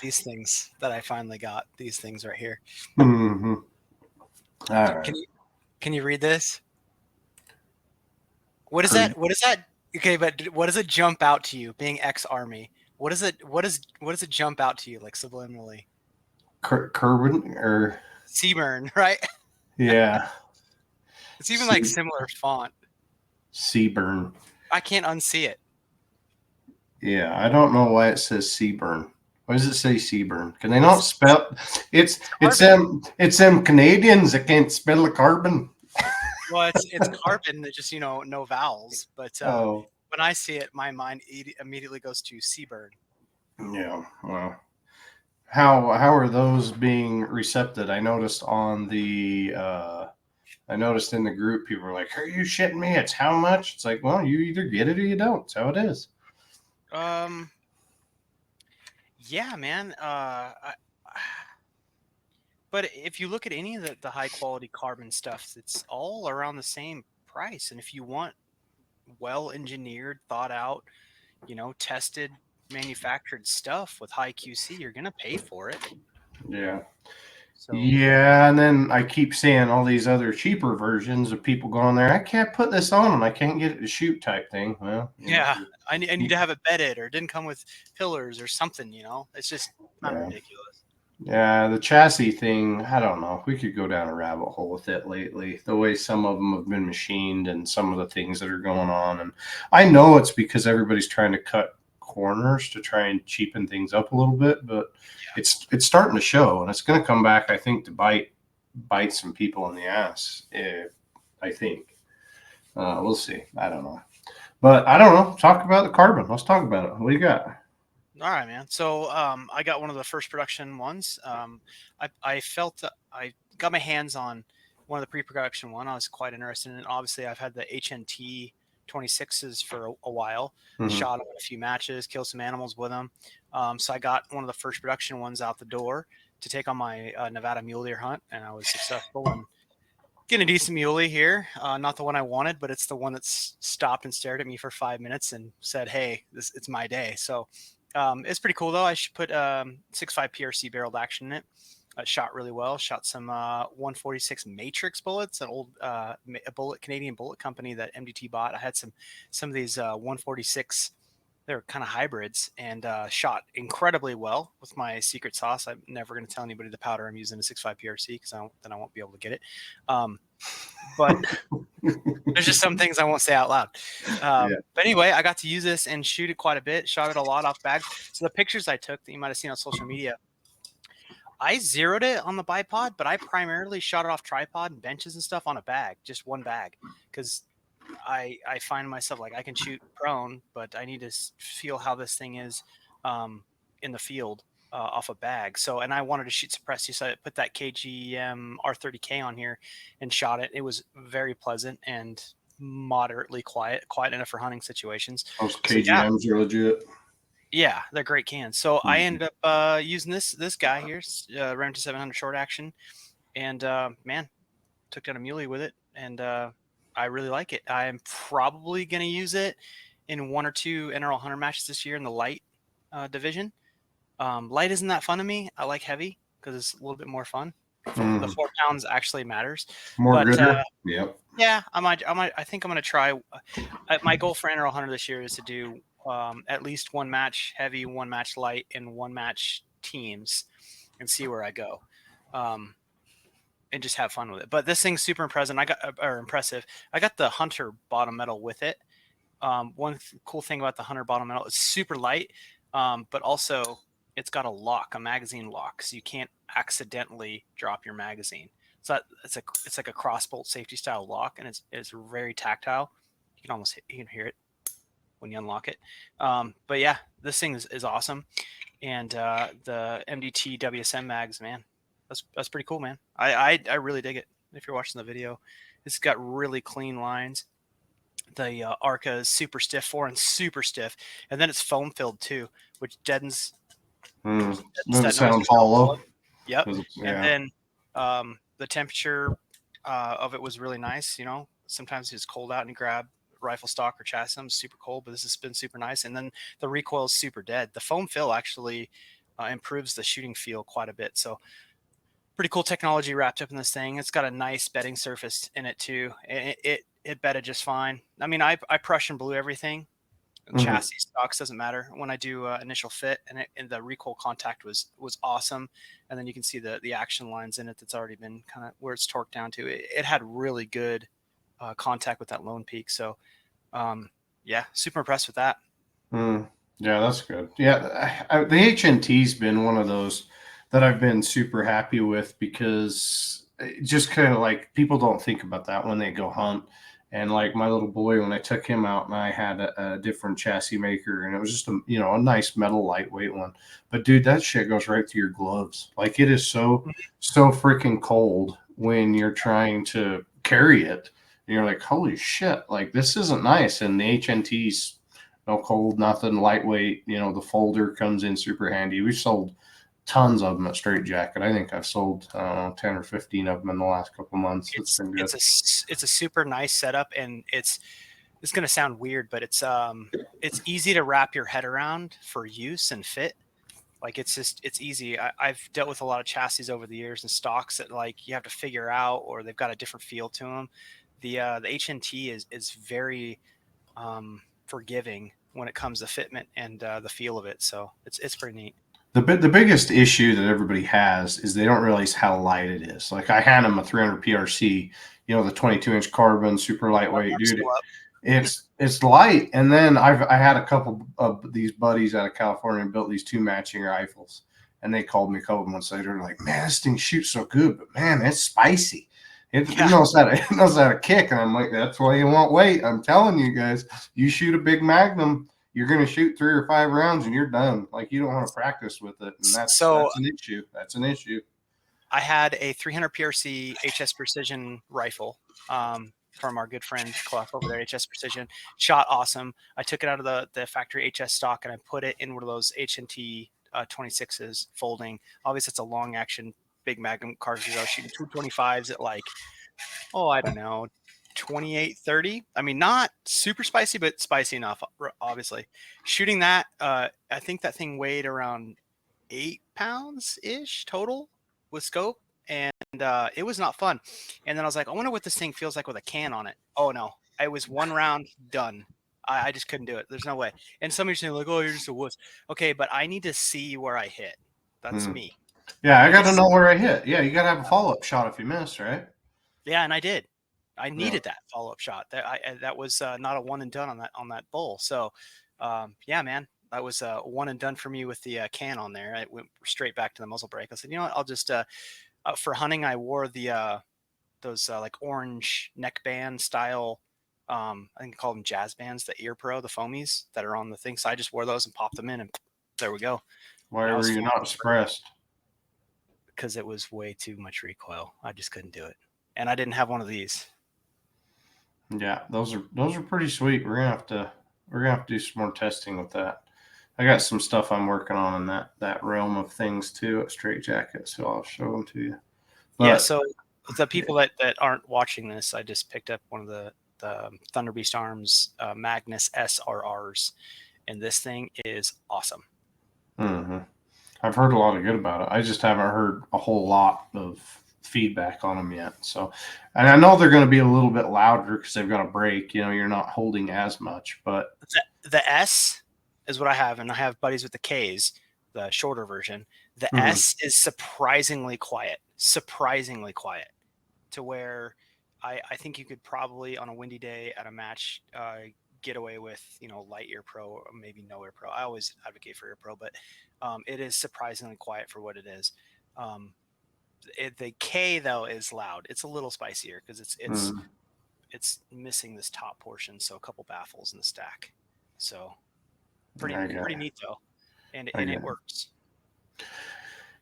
these things that I finally got. These things right here. Mm-hmm. All Can right. you can you read this? What is Cur- that? What is that? Okay, but what does it jump out to you being ex-army? What is it? What does it jump out to you like subliminally? Kerwin or Seaburn, right? yeah, It's even like sea, similar font. Seaburn. I can't unsee it. Yeah, I don't know why it says Seaburn. Why does it say Seaburn? Can they not It's spell? It's it's it's carbon. them it's them Canadians that can't spell the carbon. Well, it's carbon that just no vowels. But Oh, when I see it, my mind immediately goes to Seaburn. yeah. Well, how are those being recepted? I noticed in the group people were like, "Are you shitting me? It's how much?" It's like, well, you either get it or you don't. That's how it is. Um, yeah, man. But if you look at any of the high quality carbon stuff, it's all around the same price. And if you want well engineered, thought out, tested, manufactured stuff with high QC, you're gonna pay for it. Yeah. So Yeah, and then I keep seeing all these other cheaper versions of people going there. I can't put this on and I can't get it to shoot type thing. Well, yeah, I need you- to have it bedded or it didn't come with pillars or something. It's just kind of yeah, ridiculous. yeah. The chassis thing, I don't know. We could go down a rabbit hole with it lately. The way some of them have been machined and some of the things that are going on, and I know it's because everybody's trying to cut corners to try and cheapen things up a little bit, but Yeah. it's starting to show, and it's going to come back. I think to bite some people in the ass. I think. We'll see. I don't know. But I don't know. Talk about the carbon. Let's talk about it. What do you got? All right, man. So I got one of the first production ones. I felt that I got my hands on one of the pre-production one. I was quite interested in it. Obviously, I've had the HNT 26s for a while. Mm-hmm. Shot them in a few matches, killed some animals with them. So I got one of the first production ones out the door to take on my Nevada mule deer hunt, and I was successful in getting a decent muley here. Not the one I wanted, but it's the one that's stopped and stared at me for 5 minutes and said, "Hey, it's my day." So it's pretty cool though. I should put 6.5 PRC barreled action in it. Shot really well. Shot some 146 Matrix bullets, an old Canadian bullet company that MDT bought. I had some of these 146. They're kind of hybrids and shot incredibly well with my secret sauce. I'm never going to tell anybody the powder I'm using a 6.5 PRC because then I won't be able to get it. Um, but there's just some things I won't say out loud. Yeah. But anyway, I got to use this and shoot it quite a bit. Shot it a lot off bag. So the pictures I took that you might have seen on social media, I zeroed it on the bipod, but I primarily shot it off tripod and benches and stuff on a bag, just one bag, because I find myself like I can shoot prone, but I need to feel how this thing is in the field off a bag. So, and I wanted to shoot suppressed, so I put that KGM R30K on here and shot it. It was very pleasant and moderately quiet enough for hunting situations. Those So yeah, KGMs are legit. yeah, they're great cans. So I Mhm. ended up using this guy here, Remington 700 short action, and man, took down a muley with it, and I really like it. I am probably going to use it in one or two NRL hunter matches this year in the light division. Light isn't that fun to me. I like heavy because it's a little bit more fun. The Mhm. 4 pounds actually matters, More but gooder. Yep. yeah, I think I'm going to try. My goal for NRL hunter this year is to do at least one match heavy, one match light, and one match teams, and see where I go. Um, and just have fun with it. But this thing's super impressive. Impressive. I got the Hunter bottom metal with it. Cool thing about the Hunter bottom metal, it's super light, but also it's got a magazine lock, so you can't accidentally drop your magazine. So it's like a crossbolt safety style lock, and it's very tactile. You can hear it when you unlock it. But yeah, this thing is awesome, and the MDT WSM mags, man, that's pretty cool, man. I really dig it. If you're watching the video, it's got really clean lines. The Arca is super stiff for and super stiff, and then it's foam filled too, which deadens Does it that noise sound when you're on hollow? bullet. Yep, and Yeah. then the temperature of it was really nice. Sometimes it's cold out and you grab rifle stock or chassis, super cold, but this has been super nice. And then the recoil is super dead. The foam fill actually improves the shooting feel quite a bit. So pretty cool technology wrapped up in this thing. It's got a nice bedding surface in it too. It bedded just fine. I mean, I Prussian blue everything. Mhm. Chassis stocks doesn't matter when I do initial fit, and the recoil contact was awesome. And then you can see the action lines in it that's already been kind of where it's torqued down to. It had really good contact with that lone peak. So yeah, super impressed with that. Mm. Yeah, that's good. Yeah, the HNT's been one of those that I've been super happy with because just kind of like people don't think about that when they go hunt. And like my little boy, when I took him out, and I had a different chassis maker, and it was just a nice metal lightweight one. But dude, that shit goes right through your gloves. Like it is so freaking cold when you're trying to carry it, and you're like, holy shit, like this isn't nice. And the HNT's no cold, nothing, lightweight. The folder comes in super handy. We've sold tons of them at Straight Jacket. I think I've sold 10 or 15 of them in the last couple months. It's been good. It's a super nice setup, and it's going to sound weird, but it's easy to wrap your head around for use and fit. Like it's easy. I've dealt with a lot of chassis over the years and stocks that like you have to figure out, or they've got a different feel to them. The HNT is very forgiving when it comes to fitment and the feel of it. So it's pretty neat. The biggest issue that everybody has is they don't realize how light it is. Like I had them a 300 PRC, the 22-inch carbon, super lightweight, dude. Still up. It's light. And then I had a couple of these buddies out of California and built these two matching rifles, and they called me a couple months later, like, man, this thing shoots so good, but man, it's spicy. It knows how to kick. And I'm like, that's why you want weight. I'm telling you guys, you shoot a big Magnum, you're going to shoot 3 or 5 rounds and you're done. Like you don't want to practice with it, and that's So an issue. That's an issue. I had a 300 PRC HS Precision rifle from our good friend Clough over there, HS Precision. Shot awesome. I took it out of the factory HS stock and I put it in one of those HNT 26s folding. Obviously, it's a long action big Magnum cartridge. I was shooting 225s at like, I don't know, 28, 30. I mean, not super spicy, but spicy enough, obviously. Shooting that, I think that thing weighed around 8 pounds ish total with scope, and it was not fun. And then I was like, I wonder what this thing feels like with a can on it. Oh no, it was one round done. I just couldn't do it. There's no way. And some of you saying like, oh, you're just a wuss. Okay, but I need to see where I hit. That's Hmm. me. Yeah, I I need got to to see. know where I hit. Yeah, you got to have a follow up shot if you miss, right? Yeah, and I did. I Yeah. needed that follow up shot. That was not a one and done on that bull. So, yeah, man, that was one and done for me with the can on there. I went straight back to the muzzle brake. I said, you know what? I'll just for hunting. I wore the those like orange neckband style. I think they call them jazz bands, the Ear Pro, the foamies that are on the thing. So I just wore those and popped them in, and there we go. Why And I were was you flying not suppressed? because it was way too much recoil. I just couldn't do it, and I didn't have one of these. Yeah, those are pretty sweet. We're gonna have to do some more testing with that. I got some stuff I'm working on in that realm of things too at Straight Jacket, so I'll show them to you. Yeah, But so the people that aren't watching this, I just picked up one of the Thunder Beast Arms Magnus SRRs, and this thing is awesome. hmm I've heard a lot of good about it. I just haven't heard a whole lot of feedback on them yet. So, and I know they're going to be a little bit louder because they've got a brake. You're not holding as much, but The S is what I have, and I have buddies with the Ks, the shorter version. The mhm. S is surprisingly quiet, to where I think you could probably on a windy day at a match get away with light ear pro or maybe no ear pro. I always advocate for ear pro, but it is surprisingly quiet for what it is. Um, the K though is loud. It's a little spicier because Mhm. it's missing this top portion, so a couple baffles in the stack. So I got pretty it. neat though, and I got it it. works.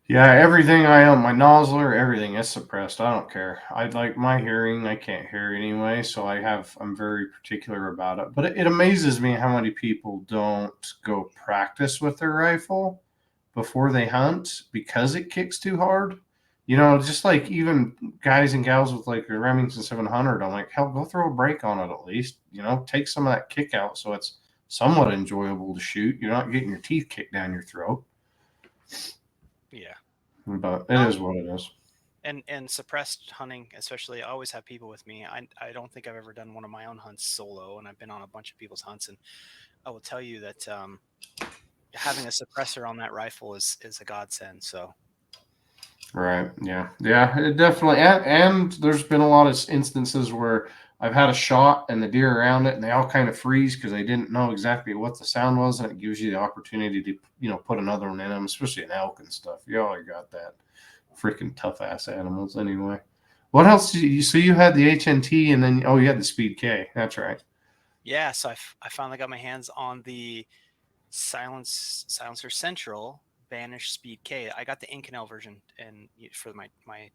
Yeah, everything I own, my nozzler, everything is suppressed. I don't care. I like my hearing. I can't hear anyway, so I'm very particular about it. But it amazes me how many people don't go practice with their rifle before they hunt because it kicks too hard. Just like even guys and gals with like a Remington 700, I'm like, hell, go throw a brake on it at least. Take some of that kick out so it's somewhat enjoyable to shoot. You're not getting your teeth kicked down your throat. Yeah. But it No, is what it is. and suppressed hunting, especially, I always have people with me. I don't think I've ever done one of my own hunts solo, and I've been on a bunch of people's hunts, and I will tell you that having a suppressor on that rifle is a godsend. So Right. Yeah. Yeah. It definitely. And there's been a lot of instances where I've had a shot and the deer around it, and they all kind of freeze because they didn't know exactly what the sound was, and it gives you the opportunity to, put another one in them, especially an elk and stuff. You already got that freaking tough ass animals anyway. What else did you? So you had the HNT, and then you had the Speed K. That's right. yeah, so I finally got my hands on the Silencer Central Banish Speed K. I got the Inconel version and for my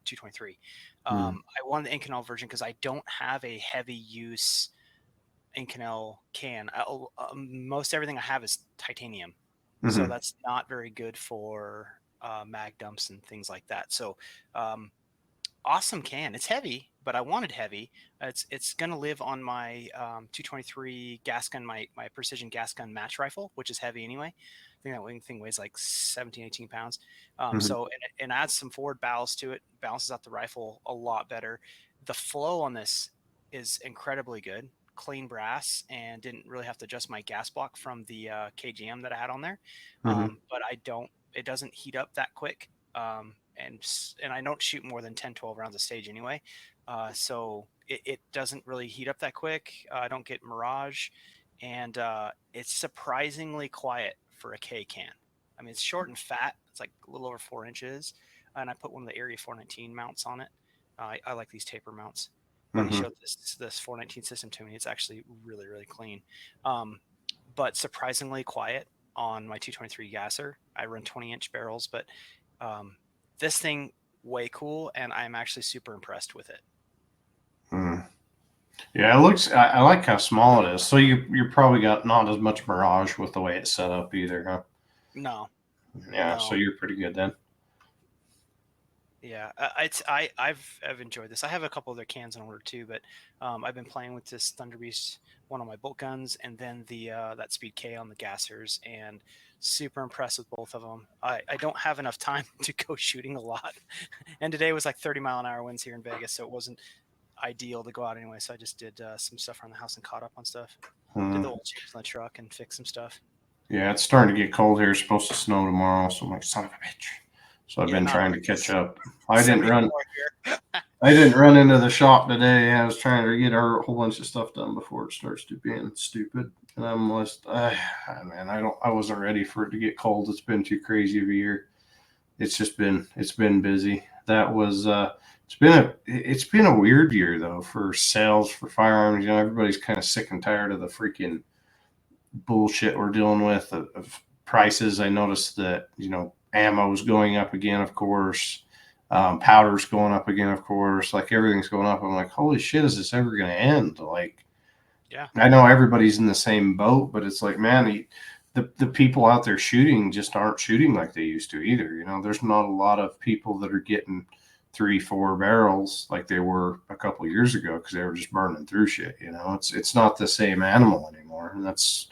223. Hmm. I wanted the Inconel version because I don't have a heavy use Inconel can. Most everything I have is titanium, so Mm-hmm. that's not very good for mag dumps and things like that. So um, awesome can. It's heavy, but I wanted heavy. It's gonna live on my 223 gas gun, my precision gas gun match rifle, which is heavy anyway. I think that thing weighs like 17, 18 pounds. Mm-hmm. So and adds some forward ballast to it, balances out the rifle a lot better. The flow on this is incredibly good. Clean brass, and didn't really have to adjust my gas block from the KGM that I had on there. Mm-hmm. But I don't. It doesn't heat up that quick. And I don't shoot more than 10, 12 rounds a stage anyway. So it doesn't really heat up that quick. I don't get mirage, and it's surprisingly quiet for a K can. I mean, it's short and fat. It's like a little over 4 inches, and I put one of the Area 419 mounts on it. I like these taper mounts. Buddy Mm-hmm. showed this 419 system to me. It's actually really really clean, um, but surprisingly quiet on my 223 gasser. I run 20-inch barrels, but um, this thing way cool, and I'm actually super impressed with it. Mm. Yeah, it looks. I like how small it is. So you're probably got not as much mirage with the way it's set up either, huh? No, Yeah, so no, you're pretty good then. yeah, I've enjoyed this. I have a couple other cans in order too, but I've been playing with this Thunder Beast one on my bolt guns, and then the that Speed K on the gassers, and super impressed with both of them. I don't have enough time to go shooting a lot, and today was like 30-mile-an-hour winds here in Vegas, so it wasn't ideal to go out anyway. So I just did some stuff around the house and caught up on stuff. Did Hmm. the oil change on the truck and fixed some stuff. Yeah, it's starting to get cold here. It's supposed to snow tomorrow, so I'm like, son of a bitch. So I've Yeah, been not trying to catch up. I send didn't me run. more here. I didn't run into the shop today. I was trying to get a whole bunch of stuff done before it starts to being stupid. And I'm just, man, I wasn't ready for it to get cold. It's been too crazy of a year. It's been busy. That was, it's been a weird year though for sales for firearms. Everybody's kind of sick and tired of the freaking bullshit we're dealing with of prices. I noticed that ammo's going up again, of course. Powder's going up again, of course. Like everything's going up. I'm like, holy shit, is this ever going to end? Like, Yeah. I know everybody's in the same boat, but it's like, man, the people out there shooting just aren't shooting like they used to either. There's not a lot of people that are getting 3, 4 barrels like they were a couple of years ago because they were just burning through shit. It's not the same animal anymore, and that's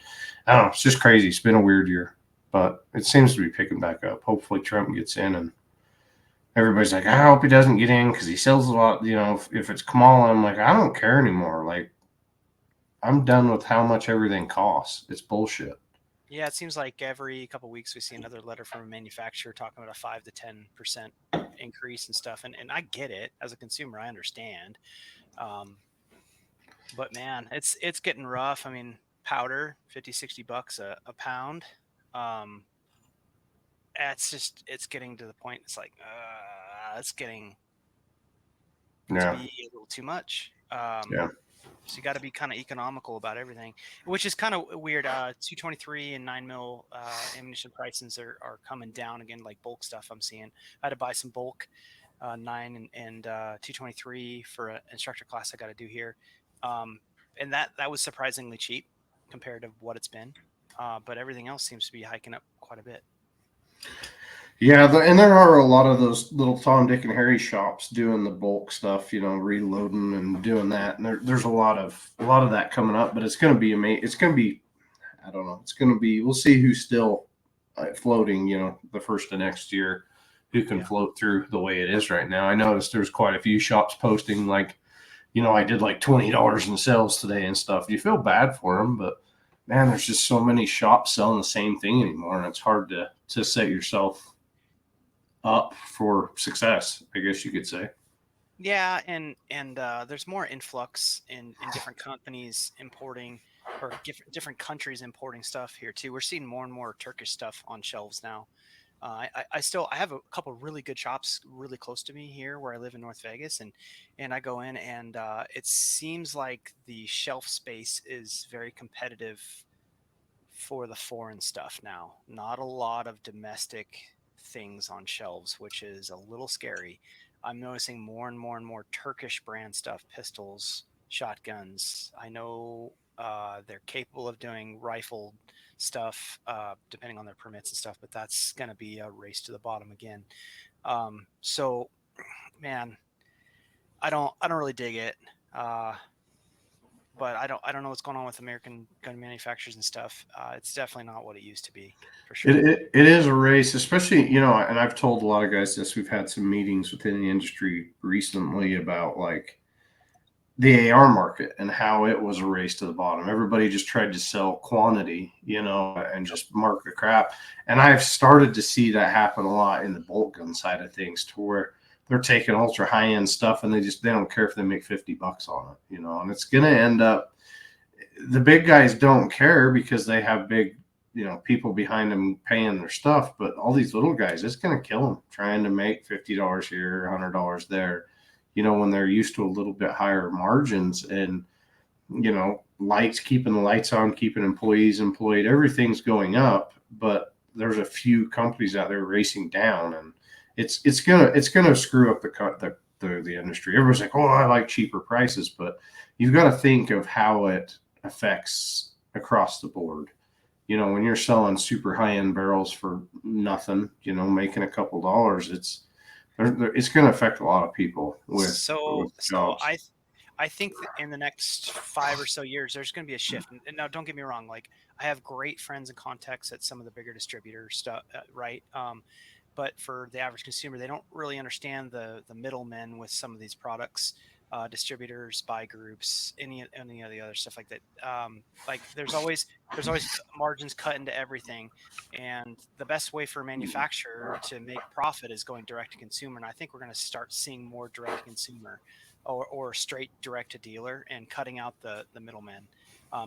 I don't know. It's just crazy. It's been a weird year, but it seems to be picking back up. Hopefully, Trump gets in, and everybody's like, I hope he doesn't get in because he sells a lot. If it's Kamala, I'm like, I don't care anymore. Like, I'm done with how much everything costs. It's bullshit. Yeah, it seems like every couple of weeks we see another letter from a manufacturer talking about a 5 to 10% increase and stuff. And I get it as a consumer, I understand. Um, but man, it's getting rough. I mean, powder, 50, $60 a pound. Um, it's getting to the point. It's like, it's getting to Yeah, be a little too much. yeah. So you got to be kind of economical about everything, which is kind of weird. 223 and 9 mil ammunition prices are coming down again, like bulk stuff I'm seeing. I had to buy some bulk 9 and 223 for an instructor class I got to do here, um, and that was surprisingly cheap compared to what it's been. But everything else seems to be hiking up quite a bit. Yeah, and there are a lot of those little Tom, Dick, and Harry shops doing the bulk stuff, reloading and doing that. And there's a lot of that coming up, but it's going to be amazing. It's going to be, I don't know. It's going to be. We'll see who's still floating, the first of next year, who can Yeah. float through the way it is right now. I noticed there's quite a few shops posting like, I did like $20 in sales today and stuff. You feel bad for them, but man, there's just so many shops selling the same thing anymore, and it's hard to set yourself up for success, I guess you could say. Yeah, and there's more influx in different companies importing, or different countries importing stuff here too. We're seeing more and more Turkish stuff on shelves now. I have a couple really good shops really close to me here where I live in North Vegas, and I go in, and it seems like the shelf space is very competitive for the foreign stuff now. Not a lot of domestic things on shelves, which is a little scary. I'm noticing more and more and more Turkish brand stuff, pistols, shotguns. I know they're capable of doing rifle stuff, depending on their permits and stuff, but that's going to be a race to the bottom again. So, man, I don't really dig it. Uh, but I don't know what's going on with American gun manufacturers and stuff. It's definitely not what it used to be, for It, sure. it, it is a race, especially, and I've told a lot of guys this. We've had some meetings within the industry recently about like the AR market and how it was a race to the bottom. Everybody just tried to sell quantity, and just market crap. And I've started to see that happen a lot in the bolt gun side of things, to where they're taking ultra high end stuff and they don't care if they make $50 on it, and it's going to end up, the big guys don't care because they have big, people behind them paying their stuff. But all these little guys, it's going to kill them trying to make $50 here, $100 there, when they're used to a little bit higher margins. And, lights, keeping the lights on, keeping employees employed, everything's going up. But there's a few companies out there racing down, and it's gonna screw up the industry. Everyone's like, oh, I like cheaper prices, but you've got to think of how it affects across the board. When you're selling super high end barrels for nothing, making a couple dollars, it's going to affect a lot of people with So jobs. I think that in the next 5 or so years, there's going to be a shift. And now, don't get me wrong. Like, I have great friends and contacts at some of the bigger distributor stuff, right? But for the average consumer, they don't really understand the middlemen with some of these products, distributors, buy groups, any of the other stuff like that. Like, there's always margins cut into everything, and the best way for a manufacturer to make profit is going direct to consumer. And I think we're going to start seeing more direct to consumer, or straight direct to dealer, and cutting out the middlemen.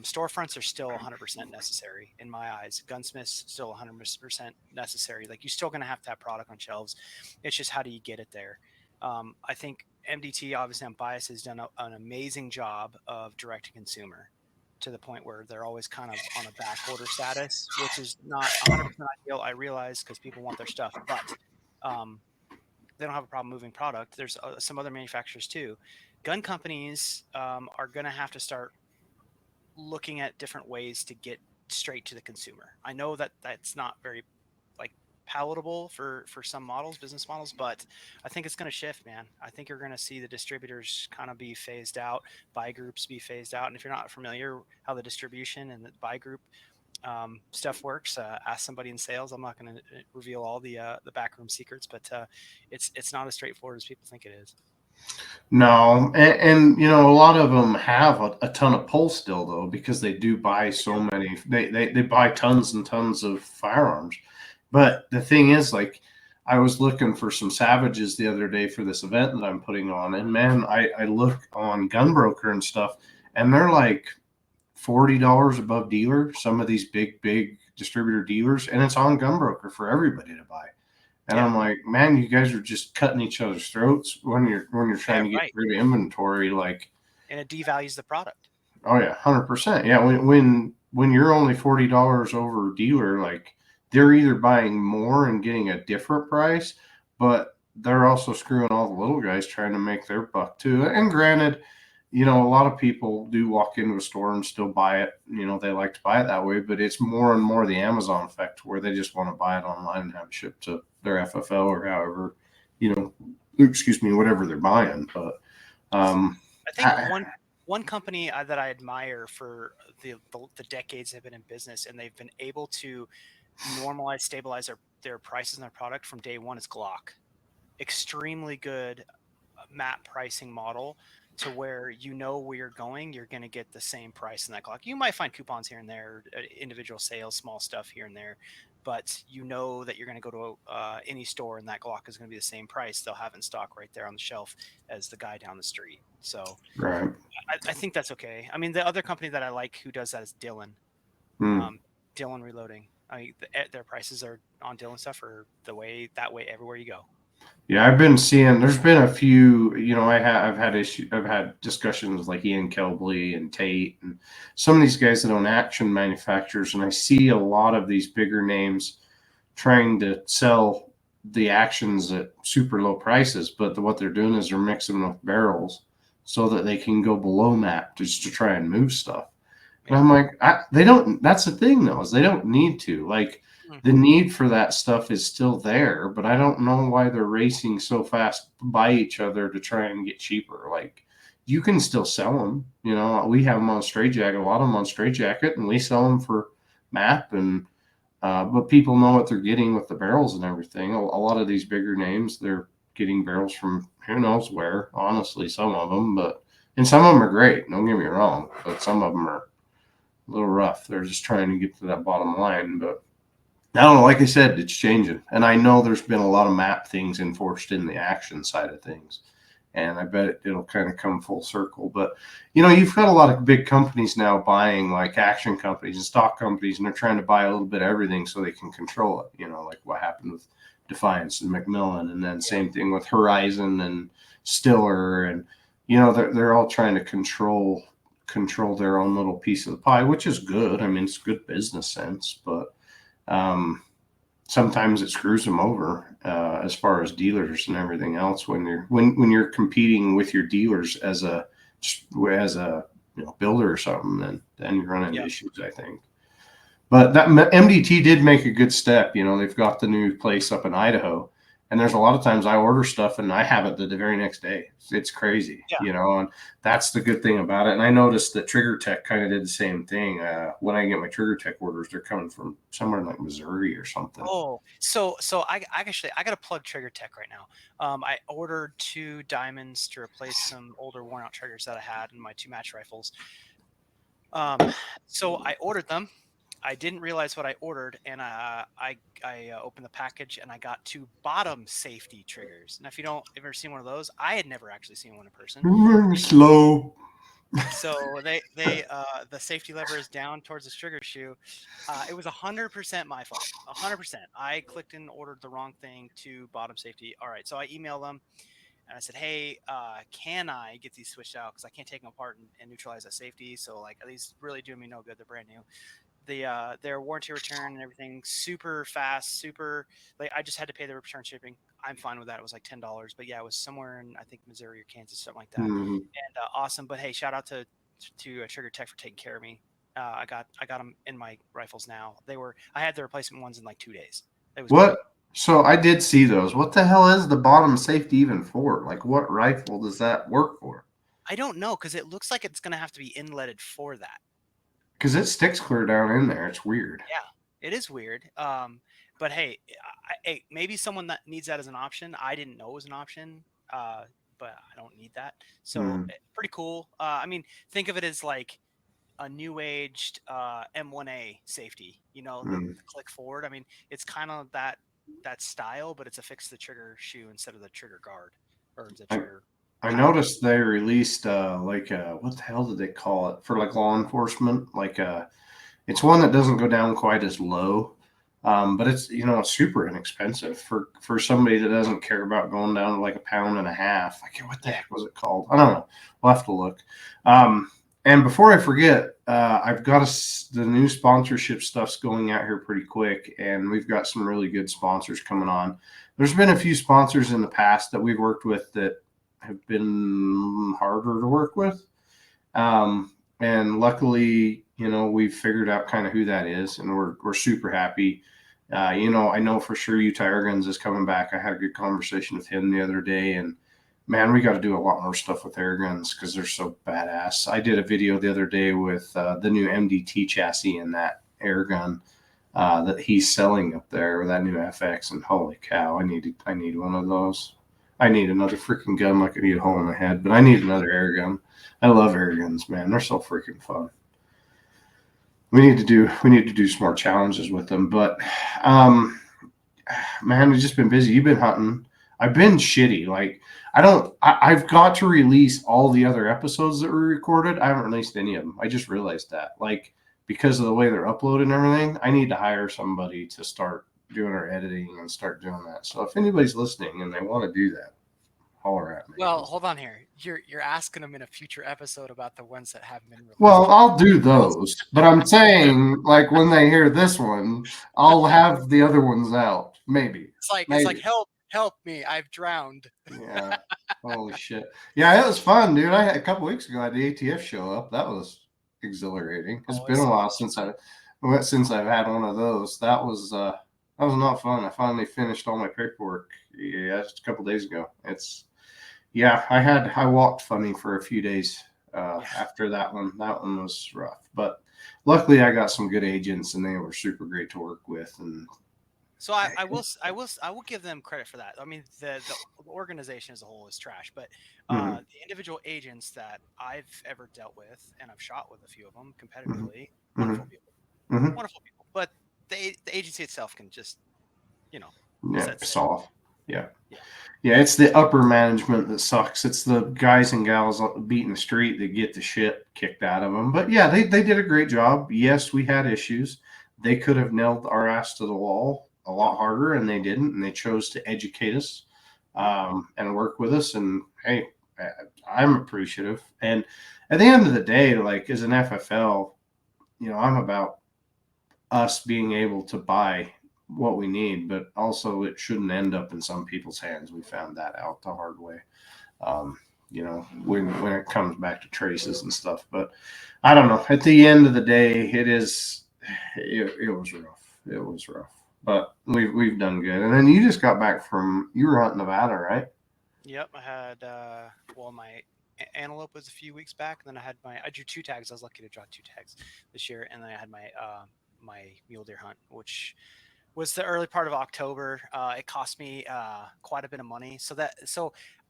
Storefronts are still 100% necessary in my eyes. Gunsmiths still 100% necessary. Like, you're still going to have product on shelves. It's just, how do you get it there? I think MDT, obviously, I'm biased, has done an amazing job of direct to consumer, to the point where they're always kind of on a back order status, which is not 100% ideal. I realize, because people want their stuff, but um, they don't have a problem moving product. There's some other manufacturers too. Gun companies are going to have to start looking at different ways to get straight to the consumer. I know that that's not very, like, palatable for some models, business models, but I think it's going to shift, man. I think you're going to see the distributors kind of be phased out, buy groups be phased out. And if you're not familiar how the distribution and the buy group stuff works, ask somebody in sales. I'm not going to reveal all the backroom secrets, but it's not as straightforward as people think it is. No, and a lot of them have a ton of pull still, though, because they do buy They so do. many. They buy tons and tons of firearms. But the thing is, like, I was looking for some Savages the other day for this event that I'm putting on, and man, I look on Gunbroker and stuff, and they're like $40 above dealer. Some of these big distributor dealers, and it's on Gunbroker for everybody to buy. And Yeah. I'm like, man, you guys are just cutting each other's throats when you're trying to get Right. rid of inventory. Like, And it devalues the product. oh yeah, 100%. Yeah, when you're only $40 over dealer, like, they're either buying more and getting a different price, but they're also screwing all the little guys trying to make their buck too. And granted, a lot of people do walk into a store and still buy it. They like to buy it that way, but it's more and more the Amazon effect, where they just want to buy it online and have it shipped to their FFL or however, excuse me, whatever they're buying. But um, I think one company that I admire for the decades they've been in business, and they've been able to normalize, stabilize their prices and their product from day one is Glock. Extremely good map pricing model to where where you're going, you're going to get the same price in that Glock. You might find coupons here and there, individual sales, small stuff here and there, but that you're going to go to any store and that Glock is going to be the same price they'll have in stock right there on the shelf as the guy down the street. So Right. I think that's okay. I mean, the other company that I like who does that is Dylan. Hmm. Dylan Reloading. I mean, their prices are on Dylan stuff are that way everywhere you go. Yeah, I've been seeing. There's been a few. I've had discussions with like Ian Kelbley and Tate and some of these guys that own action manufacturers, and I see a lot of these bigger names trying to sell the actions at super low prices. But what they're doing is they're mixing them with barrels so that they can go below map just to try and move stuff. And Yeah. I'm like, they don't. That's the thing, though, is they don't need to. Like, the Mm-hmm. need for that stuff is still there, but I don't know why they're racing so fast by each other to try and get cheaper. Like, you can still sell them. We have them on Straight Jacket, a lot of them on Straight Jacket, and we sell them for map. And but people know what they're getting with the barrels and everything. A lot of these bigger names, they're getting barrels from who knows where. Honestly, some of them, and some of them are great. Don't get me wrong, but some of them are a little rough. They're just trying to get to that bottom line. But I don't know. Like I said, it's changing. And I know there's been a lot of map things enforced in the action side of things. And I bet it'll kind of come full circle. But, you've got a lot of big companies now buying like action companies and stock companies, and they're trying to buy a little bit of everything so they can control it. Like what happened with Defiance and Macmillan. And then Yeah. same thing with Horizon and Stiller. And, they're all trying to control their own little piece of the pie, which is good. I mean, it's good business sense, but um, sometimes it screws them over as far as dealers and everything else when you're competing with your dealers as a builder or something. Then you run into Yeah. issues, I think. But that MDT did make a good step. They've got the new place up in Idaho, and there's a lot of times I order stuff and I have it the very next day. It's crazy, Yeah. and that's the good thing about it. And I noticed that Trigger Tech kind of did the same thing. When I get my Trigger Tech orders, they're coming from somewhere in like Missouri or something. Oh, so I got to plug Trigger Tech right now. I ordered 2 diamonds to replace some older worn out triggers that I had in my 2 match rifles. Um, so I ordered them. I didn't realize what I ordered, and I opened the package and I got 2 bottom safety triggers. And if you don't ever seen one of those, I had never actually seen one in person. Slow. So the safety lever is down towards the trigger shoe. It was 100% my fault. 100%. I clicked and ordered the wrong thing to bottom safety. All right, so I emailed them and I said, hey, can I get these switched out because I can't take them apart and neutralize that safety. So like these really do me no good. They're brand new. Their warranty return and everything super fast, super like I just had to pay the return shipping. I'm fine with that. It was like $10, but yeah, it was somewhere in I think Missouri or Kansas, something like that. Mm-hmm. And awesome. But hey, shout out to Trigger Tech for taking care of me. I got them in my rifles now. I had the replacement ones in like 2 days. It was What? great. So I did see those. What the hell is the bottom safety even for? Like, what rifle does that work for? I don't know because it looks like it's gonna have to be inletted for that. Because it sticks clear down in there. It's weird. Yeah, it is weird. But hey, maybe someone that needs that as an option. I didn't know it was an option, but I don't need that. So Mm, pretty cool. I mean, think of it as like a new aged M1A safety. mm. The click forward. I mean, it's kind of that style, but it's a fix the trigger shoe instead of the trigger guard or the I trigger I pad. noticed they released what the hell did they call it for like law enforcement? It's one that doesn't go down quite as low, but it's super inexpensive for somebody that doesn't care about going down to like a pound and a half. I can't, what the Yeah. heck was it called? I don't know. We'll have to look. And before I forget, I've got the new sponsorship stuff's going out here pretty quick, and we've got some really good sponsors coming on. There's been a few sponsors in the past that we've worked with that have been harder to work with. And luckily, we've figured out kind of who that is, and we're super happy. I know for sure Utah Airguns is coming back. I had a good conversation with him the other day, and man, we got to do a lot more stuff with Airguns because they're so badass. I did a video the other day with the new MDT chassis in that Airgun. that he's selling up there with that new FX, and holy cow, I need one of those. I need another freaking gun like I need a hole in the head, but I need another air gun. I love air guns, man. They're so freaking fun. We need to do some more challenges with them, but um, man, we've just been busy. You've been hunting. I've been shitty. Like I don't. I've got to release all the other episodes that were recorded. I haven't released any of them. I just realized that. Like because of the way they're uploaded and everything, I need to hire somebody to start doing our editing and start doing that. So if anybody's listening and they want to do that, holler at me. Well, hold on here. You're asking them in a future episode about the ones that haven't been released Well, yet. I'll do those, but I'm saying like when they hear this one, I'll have the other ones out. Maybe, It's like maybe. help me, I've drowned. Yeah. Holy shit. Yeah, it was fun, dude. I had a couple weeks ago I had the ATF show up. That was exhilarating. It's been Always a so while much fun. since I've had one of those. That was not fun. I finally finished all my paperwork. Yeah, just a couple days ago. It's yeah, I walked funny for a few days Yeah. after that one. That one was rough, but luckily I got some good agents and they were super great to work with. And So I will give them credit for that. I mean, the organization as a whole is trash, but mhm, the individual agents that I've ever dealt with, and I've shot with a few of them mhm, competitively, wonderful mhm, people, mhm. wonderful people. But the agency itself can just you know Yeah, set sail. soft. Yeah. Yeah. Yeah, it's the upper management that sucks. It's the guys and gals beating the street that get the shit kicked out of them. But yeah, they did a great job. Yes, we had issues. They could have nailed our ass to the wall a Yep. lot harder, and they didn't. And they chose to educate us Yep. and work with us. And hey, I'm appreciative. And at the end of the day, like as an FFL, I'm about us being able to buy what we need, but also it shouldn't end up in some people's hands. We found that out the hard way. Um, when it comes back to traces and stuff. But I don't know. At the end of the day, it was rough. It was rough. But we've done good. And then you just got back from you were hunting Nevada, right? Yep. I had my antelope was a few weeks back, and then I drew two tags. I was lucky to draw two tags this year, and then I had my mule deer hunt, which was the early part of October. It cost me quite a bit of money.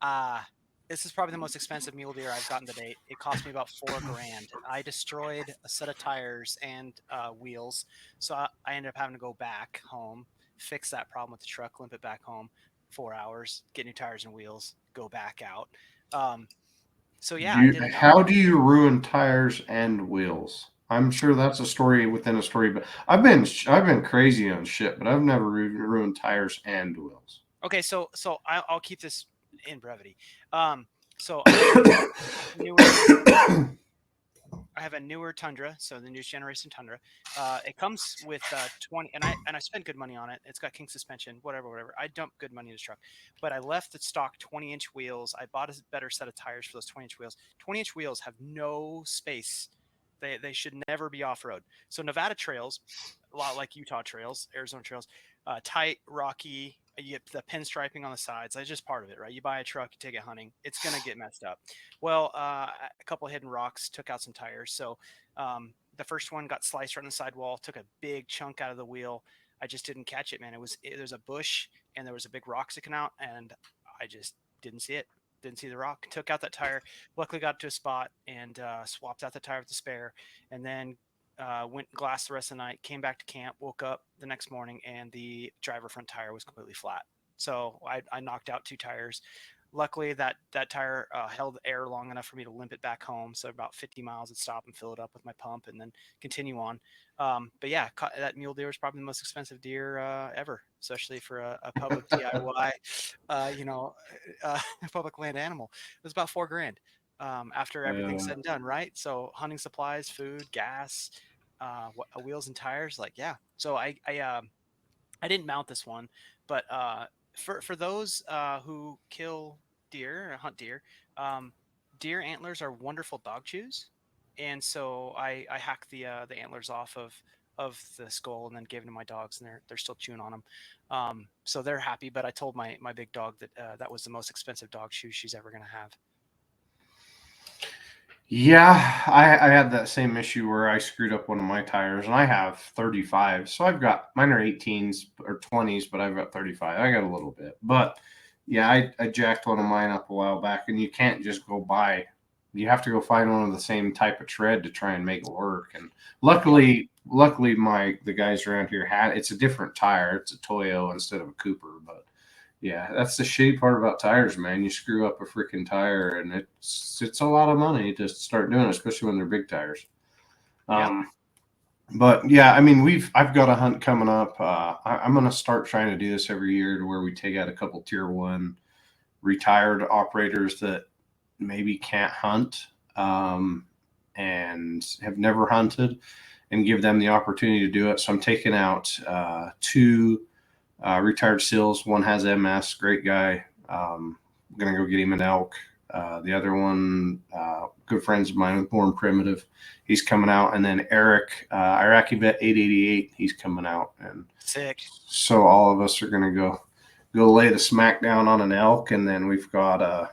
Uh, this is probably the most expensive mule deer I've gotten to date. It cost me about 4 grand. I destroyed a set of tires and wheels, so I ended up having to go back home, fix that problem with the truck, limp it back home, 4 hours, get new tires and wheels, go back out. Um, so yeah, I did enough. How do you ruin tires and wheels? I'm sure that's a story within a story, but I've been crazy on shit, but I've never ruined tires and wheels. Okay, so I'll keep this in brevity. Um, so I have a newer I have a newer Tundra, so the newest generation Tundra. It comes with 20, and I spent good money on it. It's got king suspension, whatever, whatever. I dumped good money in this truck, but I left the stock 20-inch wheels. I bought a better set of tires for those 20-inch wheels. 20-inch wheels have no space. They should never be off road. So Nevada trails, a lot like Utah trails, Arizona trails, tight, rocky. You get the pinstriping on the sides. That's just part of it, right? You buy a truck, you take it hunting, it's gonna get messed up. Well, a couple of hidden rocks took out some tires. So the first one got sliced right on the sidewall, took a big chunk out of the wheel. I just didn't catch it, man. There's a bush and there was a big rock sticking out, and I just didn't see it. Didn't see the rock. Took out that tire. Luckily, got to a spot and swapped out the tire with the spare, and then went glass the rest of the night. Came back to camp. Woke up the next morning, and the driver front tire was completely flat. So I knocked out two tires. Luckily, that tire held air long enough for me to limp it back home. So about 50 miles, I'd stop and fill it up with my pump, and then continue on. But yeah, that mule deer was probably the most expensive deer ever, especially for a public DIY, you know, public land animal. It was about 4 grand after everything's Uh, said and done, right? So hunting supplies, food, gas, wheels and tires. Like yeah. So I didn't mount this one, but for those who kill deer or hunt deer, um, deer antlers are wonderful dog chews, and so I hacked the antlers off of the skull and then gave them to my dogs, and they're still chewing on them. So they're happy. But I told my big dog that that was the most expensive dog shoe she's ever gonna have. Yeah, I had that same issue where I screwed up one of my tires, and I have 35. So I've got mine are 18s or 20s, but I've got 35. I got a little bit. But yeah, I jacked one of mine up a while back, and you can't just go buy. You have to go find one of the same type of tread to try and make it work. And Yep. luckily the guys around here had it's a different tire. It's a Toyo instead of a Cooper, but yeah, that's the shitty part about tires, man. You screw up a freaking tire, and it's a lot of money to start doing, especially when they're big tires. Yep. Um, but yeah, I mean, I've got a hunt coming up. I'm gonna start trying to do this every year to where we take out a couple tier one retired operators that maybe can't hunt and have never hunted, and give them the opportunity to do it. So I'm taking out two retired SEALs. One has MS, great guy. I'm gonna go get him an elk. The other one, good friends of mine, Born Primitive. He's coming out, and then Eric, Iraqi Vet 888. He's coming out, and Sick. so all of us are gonna go lay the smack down on an elk, and then we've got a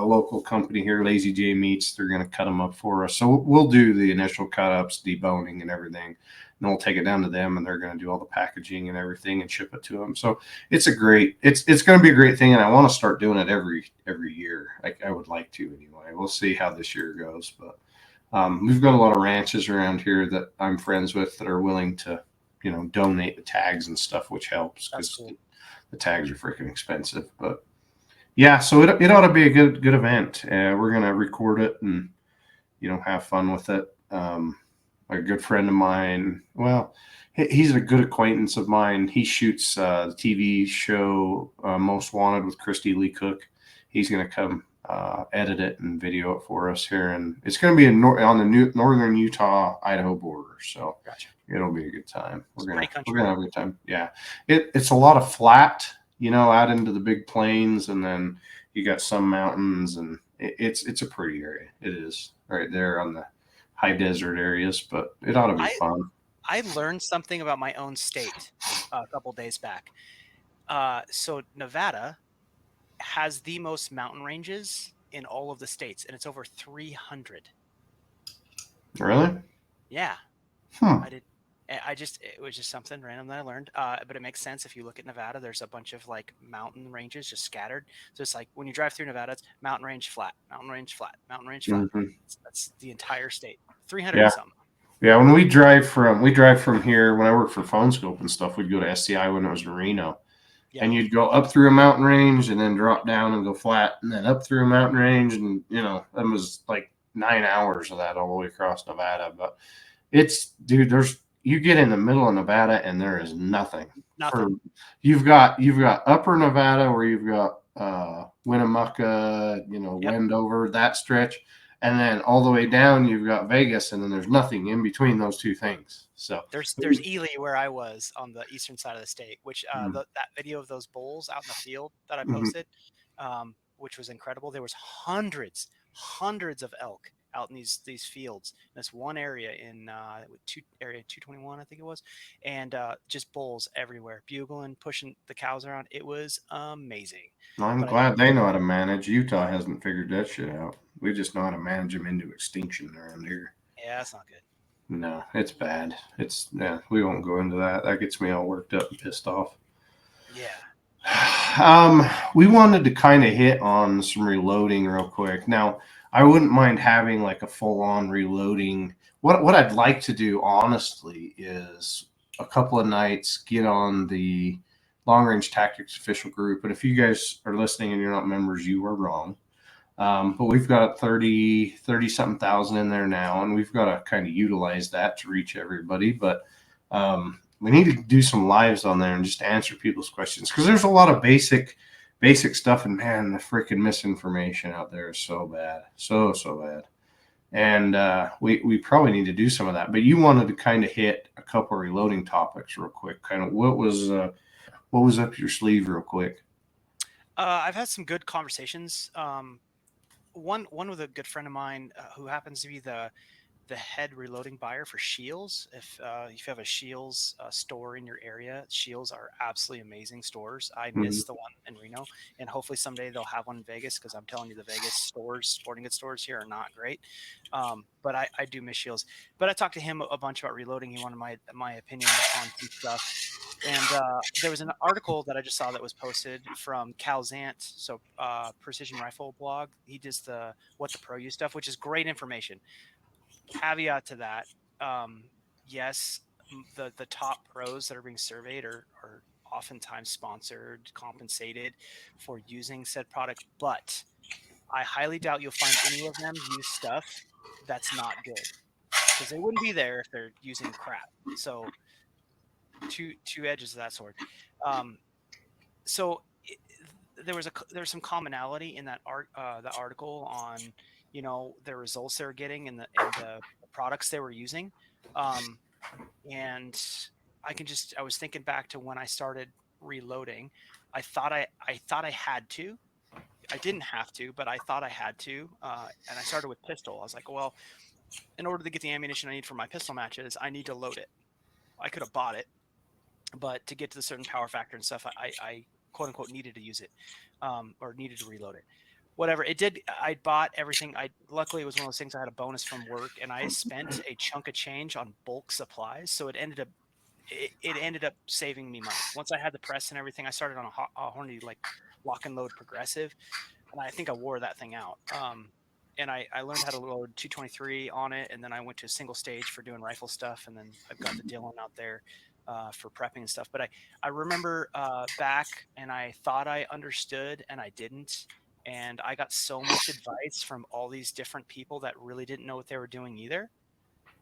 local company here, Lazy J Meats. They're going to cut them up for us. So we'll do the initial cut ups, deboning, and everything. And we'll take it down to them, and they're going to do all the packaging and everything and ship it to them. So it's it's going to be a great thing, and I want to start doing it every year. I would like to anyway. We'll see how this year goes, but we've got a lot of ranches around here that I'm friends with that are willing to, donate the tags and stuff, which helps That's because cool. the tags are freaking expensive. But yeah, so it ought to be a good event. We're gonna record it and have fun with it. A good friend of mine, well, he's a good acquaintance of mine. He shoots the TV show Most Wanted with Christy Lee Cook. He's gonna come edit it and video it for us here, and it's gonna be on the northern Utah Idaho border. So Gotcha. it'll be a good time. It's We're pretty gonna we're country. gonna have a good time. Yeah, it's a lot of flat, out into the big plains, and then you got some mountains, and it's a pretty area. It is right there on the high desert areas, but it ought to be I fun. I learned something about my own state a couple days back. So Nevada has the most mountain ranges in all of the states, and it's over 300. Really? Yeah, Hmm. I did. It was just something random that I learned. But it makes sense if you look at Nevada. There's a bunch of like mountain ranges just scattered. So it's like when you drive through Nevada, it's mountain range flat, mountain range flat, mountain range flat. Hmm. That's the entire state. 300 and Yeah. something. Yeah. When we drive from here, when I worked for Phone Scope and stuff, we'd go to SCI when it was in Reno, Yep. and you'd go up through a mountain range and then drop down and go flat, and then up through a mountain range, and that was like 9 hours of that all the way across Nevada. But it's dude, there's you get in the middle of Nevada and there is nothing. For Nothing. you've got upper Nevada where you've got Winnemucca, Yep. Wendover, that stretch, and then all the way down you've got Vegas, and then there's nothing in between those two things. So There's Ely where I was on the eastern side of the state, which mm, that video of those bulls out in the field that I mhm. posted, which was incredible. There was hundreds of elk out in these fields in this one area in area 221, I think it was, and just bulls everywhere, bugling, pushing the cows around. It was amazing. I'm But I glad they know how to manage. Utah hasn't figured that shit out. We just know how to manage them into extinction around here. yeah, that's not good. No, it's bad. Yeah, we won't go into that. That gets me all worked up and pissed off. Yeah. We wanted to kind of hit on some reloading real quick. Now, I wouldn't mind having like a full on reloading. What I'd like to do, honestly, is a couple of nights get on the Long Range Tactics official group. And if you guys are listening and you're not members, you are wrong. But we've got 30 something thousand in there now, and we've got to kind of utilize that to reach everybody. But we need to do some lives on there and just answer people's questions, because there's a lot of basic stuff, and man, the freaking misinformation out there is so bad, so bad. And we probably need to do some of that. But you wanted to kind of hit a couple of reloading topics real quick. Kind of what was up your sleeve real quick? I've had some good conversations. One with a good friend of mine who happens to be the the head reloading buyer for Shields. If you have a Shields store in your area, Shields are absolutely amazing stores. I miss the one in Reno, and hopefully someday they'll have one in Vegas, because I'm telling you, the Vegas stores, sporting goods stores here, are not great. But I do miss Shields. But I talked to him a bunch about reloading. He wanted my opinion on some stuff. And there was an article that I just saw that was posted from Cal Zant, so Precision Rifle blog. He does the What the Pro Use stuff, which is great information. Caveat to that, yes, the top pros that are being surveyed are oftentimes sponsored, compensated for using said product, but I highly doubt you'll find any of them use stuff that's not good, because they wouldn't be there if they're using crap. So two edges of that sword. Um, so it, there's some commonality in the article on, the results they were getting and the products they were using. um, and I was thinking back to when I started reloading. I thought I had to. I didn't have to, but I thought I had to. And I started with pistol. I was like, well, in order to get the ammunition I need for my pistol matches, I need to load it. I could have bought it, but to get to the certain power factor and stuff, I quote unquote needed to use it, or needed to reload it. Whatever it did, I bought everything. Luckily, it was one of those things I had a bonus from work, and I spent a chunk of change on bulk supplies, so it ended up saving me money. Once I had the press and everything, I started on a Hornady, like, lock and load progressive, and I think I wore that thing out. And I learned how to load 223 on it, and then I went to a single stage for doing rifle stuff, and then I've got the Dillon out there for prepping and stuff. But I remember back, and I thought I understood, and I didn't. And I got so much advice from all these different people that really didn't know what they were doing either.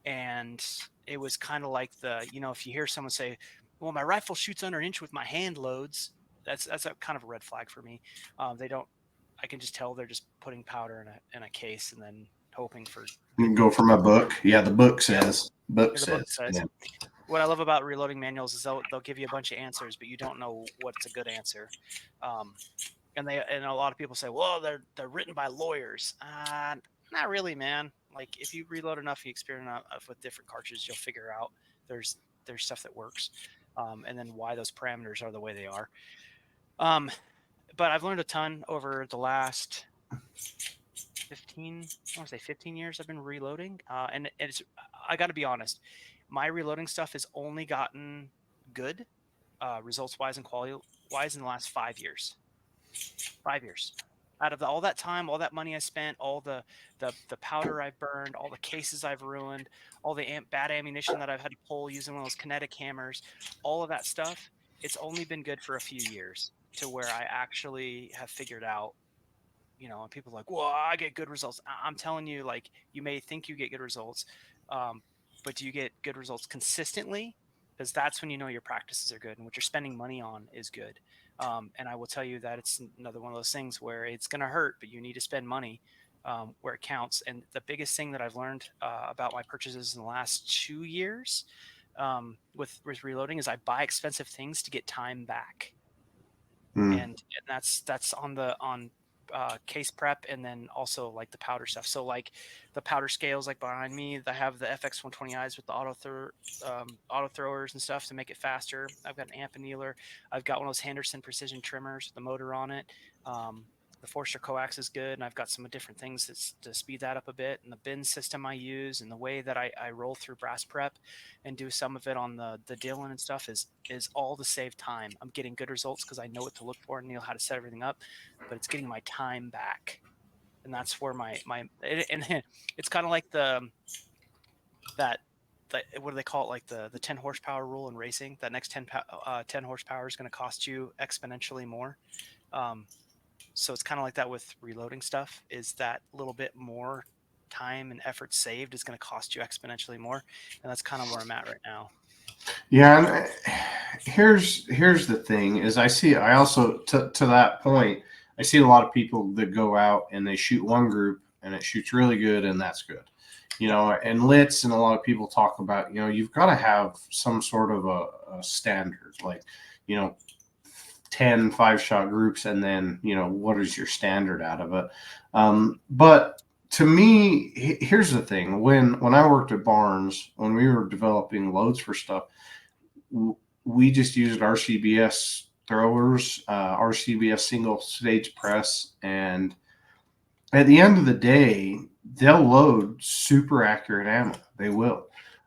And it was kind of like if you hear someone say, well, my rifle shoots under an inch with my hand loads, that's a kind of a red flag for me. They don't, I can just tell they're just putting powder in a case and then hoping for You good can go numbers. from a book. Yeah, the book Yeah, says. Book the book says. says. Yeah. What I love about reloading manuals is they'll give you a bunch of answers, but you don't know what's a good answer. Um, and a lot of people say, well, they're written by lawyers. Not really, man. Like, if you reload enough, you experiment enough with different cartridges, you'll figure out there's stuff that works, and then why those parameters are the way they are. Um, but I've learned a ton over the last 15, I want to say 15 years I've been reloading. And I got to be honest, my reloading stuff has only gotten good, results wise and quality wise, in the last 5 years. 5 years. Out of all that time, all that money I spent, all the powder I've burned, all the cases I've ruined, all the bad ammunition that I've had to pull using one of those kinetic hammers, all of that stuff, it's only been good for a few years, to where I actually have figured out, and people are like, well, I get good results. I'm telling you, like, you may think you get good results, but do you get good results consistently? Because that's when you know your practices are good and what you're spending money on is good. And I will tell you that it's another one of those things where it's going to hurt, but you need to spend money where it counts. And the biggest thing that I've learned about my purchases in the last 2 years, with reloading, is I buy expensive things to get time back. And that's on case prep, and then also like the powder stuff. So like the powder scales, like behind me, I have the FX 120Is with the auto throwers and stuff to make it faster. I've got an amp annealer. I've got one of those Henderson precision trimmers with the motor on it. The Forster coax is good, and I've got some different things to speed that up a bit. And the bin system I use, and the way that I roll through brass prep and do some of it on the Dillon and stuff is all to save time. I'm getting good results because I know what to look for and know how to set everything up, but it's getting my time back. And that's where and it's kind of like what do they call it? Like the 10 horsepower rule in racing. That next 10 horsepower is going to cost you exponentially more. So it's kind of like that with reloading stuff, is that little bit more time and effort saved is going to cost you exponentially more. And that's kind of where I'm at right now. Yeah, and here's the thing is I also to that point, I see a lot of people that go out and they shoot one group and it shoots really good and that's good. And Litz and a lot of people talk about, you've got to have some sort of a standard, like, 10 5-shot groups, and then, what is your standard out of it? But to me, here's the thing: when I worked at Barnes, when we were developing loads for stuff, we just used RCBS throwers, RCBS single stage press, and at the end of the day, they'll load super accurate ammo. They will.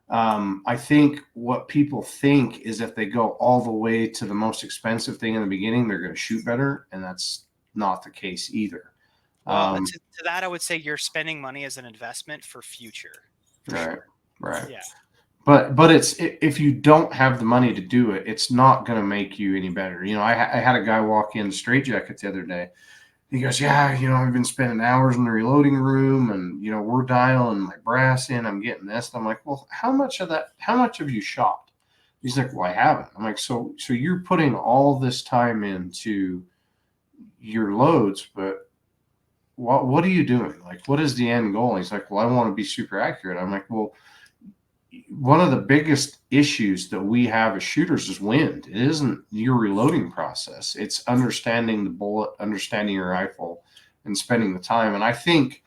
I think what people think is if they go all the way to the most expensive thing in the beginning, they're going to shoot better, and that's not the case either. Well, Um, to that, I would say you're spending money as an investment for future, for right, sure. right. Yeah. But it's if you don't have the money to do it, it's not going to make you any better. I had a guy walk in straight jacket the other day. He goes, yeah, I've been spending hours in the reloading room, and we're dialing my brass in. I'm getting this. And I'm like, well, how much of that? How much have you shot? He's like, well, I haven't. I'm like, so you're putting all this time into your loads, but what are you doing? Like, what is the end goal? He's like, well, I want to be super accurate. I'm like, well, one of the biggest issues that we have as shooters is wind. It isn't your reloading process. It's understanding the bullet, understanding your rifle, and spending the time. And I think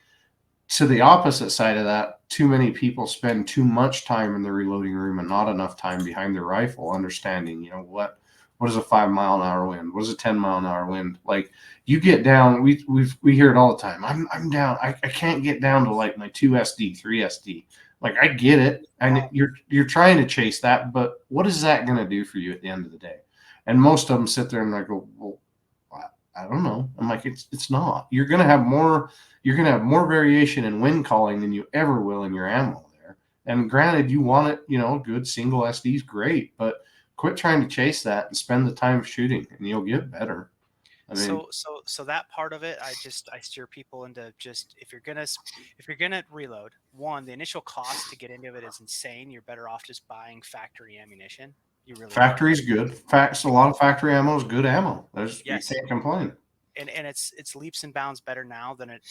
to the opposite side of that, too many people spend too much time in the reloading room and not enough time behind their rifle, understanding, what is a 5 mile an hour wind? What is a 10 mile an hour wind? Like you get down, we hear it all the time. I'm down. I can't get down to like my 2 SD, 3 SD. Like I get it, and Well, you're trying to chase that, but what is that going to do for you at the end of the day? And most of them sit there and I go, well, I don't know. I'm like, it's not. You're gonna have more variation in wind calling than you ever will in your ammo there. And granted, you want it, good single SD's great, but quit trying to chase that and spend the time shooting, and you'll get better. I mean, so that part of it, I steer people into just if you're gonna reload, one, the initial cost to get into it is insane. You're better off just buying factory ammunition. You really are. factory's good. Facts. A lot of factory ammo is good ammo. You Yes, can't complain. and it's leaps and bounds better now than it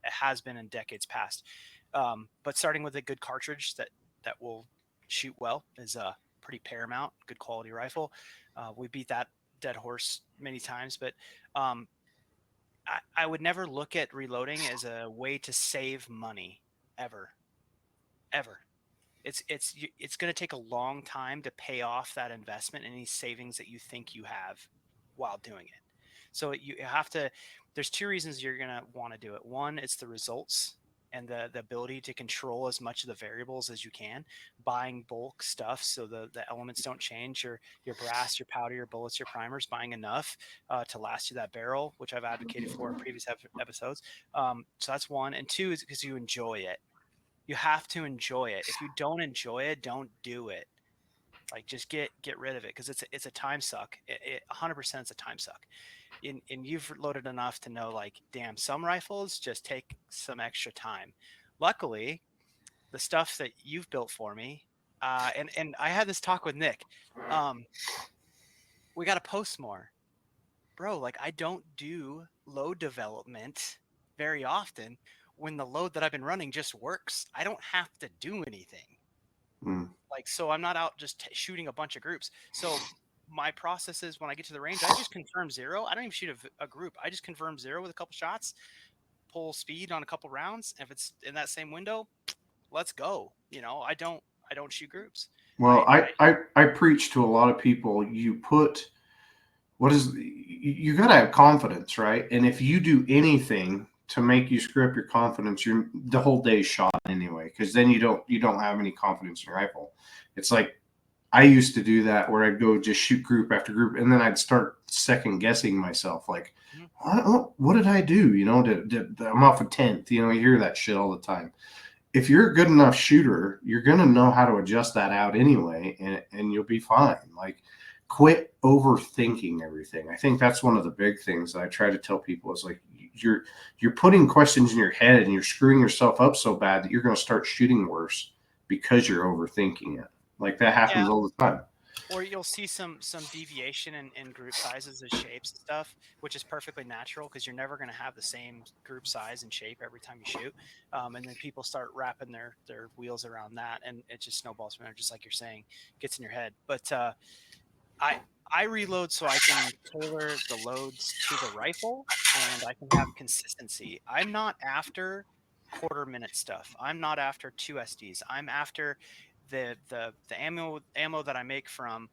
has been in decades past. But starting with a good cartridge that will shoot well is pretty paramount. Good quality rifle. We beat that dead horse many times, but um, I would never look at reloading as a way to save money ever, ever. It's going to take a long time to pay off that investment and any savings that you think you have while doing it. So you have to. There's two reasons you're going to want to do it. One, it's the results and the ability to control as much of the variables as you can, buying bulk stuff so the elements don't change, your brass, your powder, your bullets, your primers, buying enough to last you that barrel, which I've advocated for in previous episodes. So that's one, and two is because you enjoy it. You have to enjoy it. If you don't enjoy it, don't do it. Like just get rid of it because it's a time suck. 100% it's a time suck. And you've loaded enough to know like, damn, some rifles just take some extra time. Luckily, the stuff that you've built for me, and I had this talk with Nick. Um, we got to post more, bro. Like I don't do load development very often when the load that I've been running just works. I don't have to do anything. Mm. Like, so I'm not out just shooting a bunch of groups. So my process is when I get to the range, I just confirm zero. I don't even shoot a group. I just confirm zero with a couple shots, pull speed on a couple rounds. If it's in that same window, let's go. I don't shoot groups. Well, I preach to a lot of people. You got to have confidence, right? And if you do anything to make you screw up your confidence, the whole day's shot anyway. Because then you don't have any confidence in your rifle. It's like I used to do that where I'd go just shoot group after group, and then I'd start second guessing myself, like, Mhm. what did I do? I'm off a 10th. You hear that shit all the time. If you're a good enough shooter, you're going to know how to adjust that out anyway, and you'll be fine. Like, quit overthinking everything. I think that's one of the big things that I try to tell people is like, you're putting questions in your head and you're screwing yourself up so bad that you're going to start shooting worse because you're overthinking it. Like that Yeah. happens all the time. Or you'll see some deviation in group sizes and shapes and stuff, which is perfectly natural because you're never going to have the same group size and shape every time you shoot. And then people start wrapping their wheels around that, and it just snowballs from there, just like you're saying, gets in your head. But I I reload so I can tailor the loads to the rifle and I can have consistency. I'm not after quarter-minute stuff. I'm not after 2 SDs. I'm after the ammo that I make from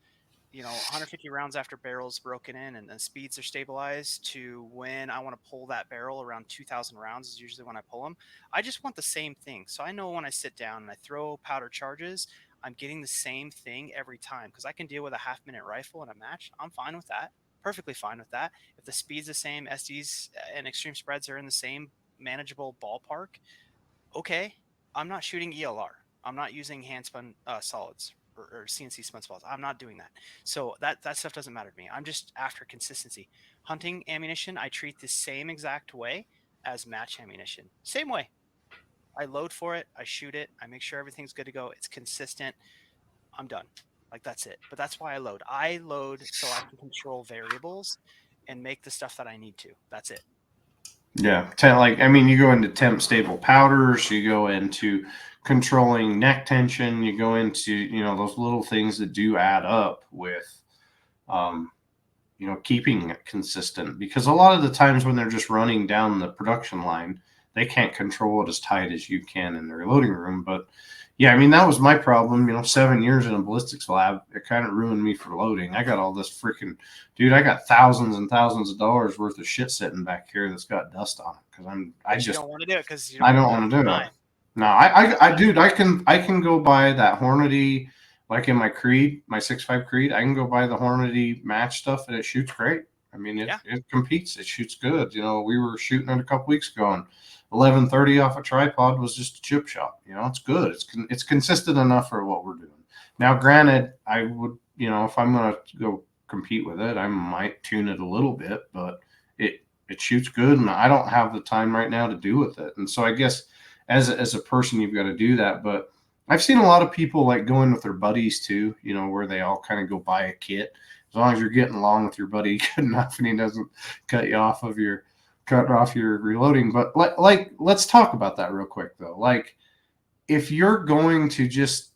150 rounds after barrels broken in and the speeds are stabilized to when I want to pull that barrel around 2,000 rounds is usually when I pull them. I just want the same thing. So I know when I sit down and I throw powder charges, I'm getting the same thing every time because I can deal with a half-minute rifle in a match. I'm fine with that. Perfectly fine with that. If the speed's the same, SDs and extreme spreads are in the same manageable ballpark, okay, I'm not shooting ELR. I'm not using hand spun solids or CNC spun solids. I'm not doing that. So that stuff doesn't matter to me. I'm just after consistency. Hunting ammunition, I treat the same exact way as match ammunition. Same way. I load for it. I shoot it. I make sure everything's good to go. It's consistent. I'm done. Like that's it. But that's why I load. I load so I can control variables and make the stuff that I need to. That's it. Yeah, like I mean, you go into temp stable powders, you go into controlling neck tension, you go into those little things that do add up with, um, keeping it consistent. Because a lot of the times when they're just running down the production line, they can't control it as tight as you can in the reloading room. But yeah, I mean that was my problem. 7 years in a ballistics lab, it kind of ruined me for loading. I got all this freaking dude. I got thousands and thousands of dollars worth of shit sitting back here that's got dust on it because You don't want to do it because you I don't don't want want to to lose do time. it. No, I dude, I can go buy that Hornady, like in my Creed, my 6.5 Creed. I can go buy the Hornady match stuff, and it shoots great. I mean, Yeah. it competes. It shoots good. We were shooting it a couple weeks ago, and 1130 off a tripod was just a chip shot. It's good. It's consistent enough for what we're doing. Now, granted, I would, if I'm gonna go compete with it, I might tune it a little bit, but it shoots good, and I don't have the time right now to do with it. And so I guess as a person, you've got to do that. But I've seen a lot of people like going with their buddies too, where they all kind of go buy a kit. As long as you're getting along with your buddy good enough and he doesn't cut off your reloading. But let's talk about that real quick though. Like if you're going to just,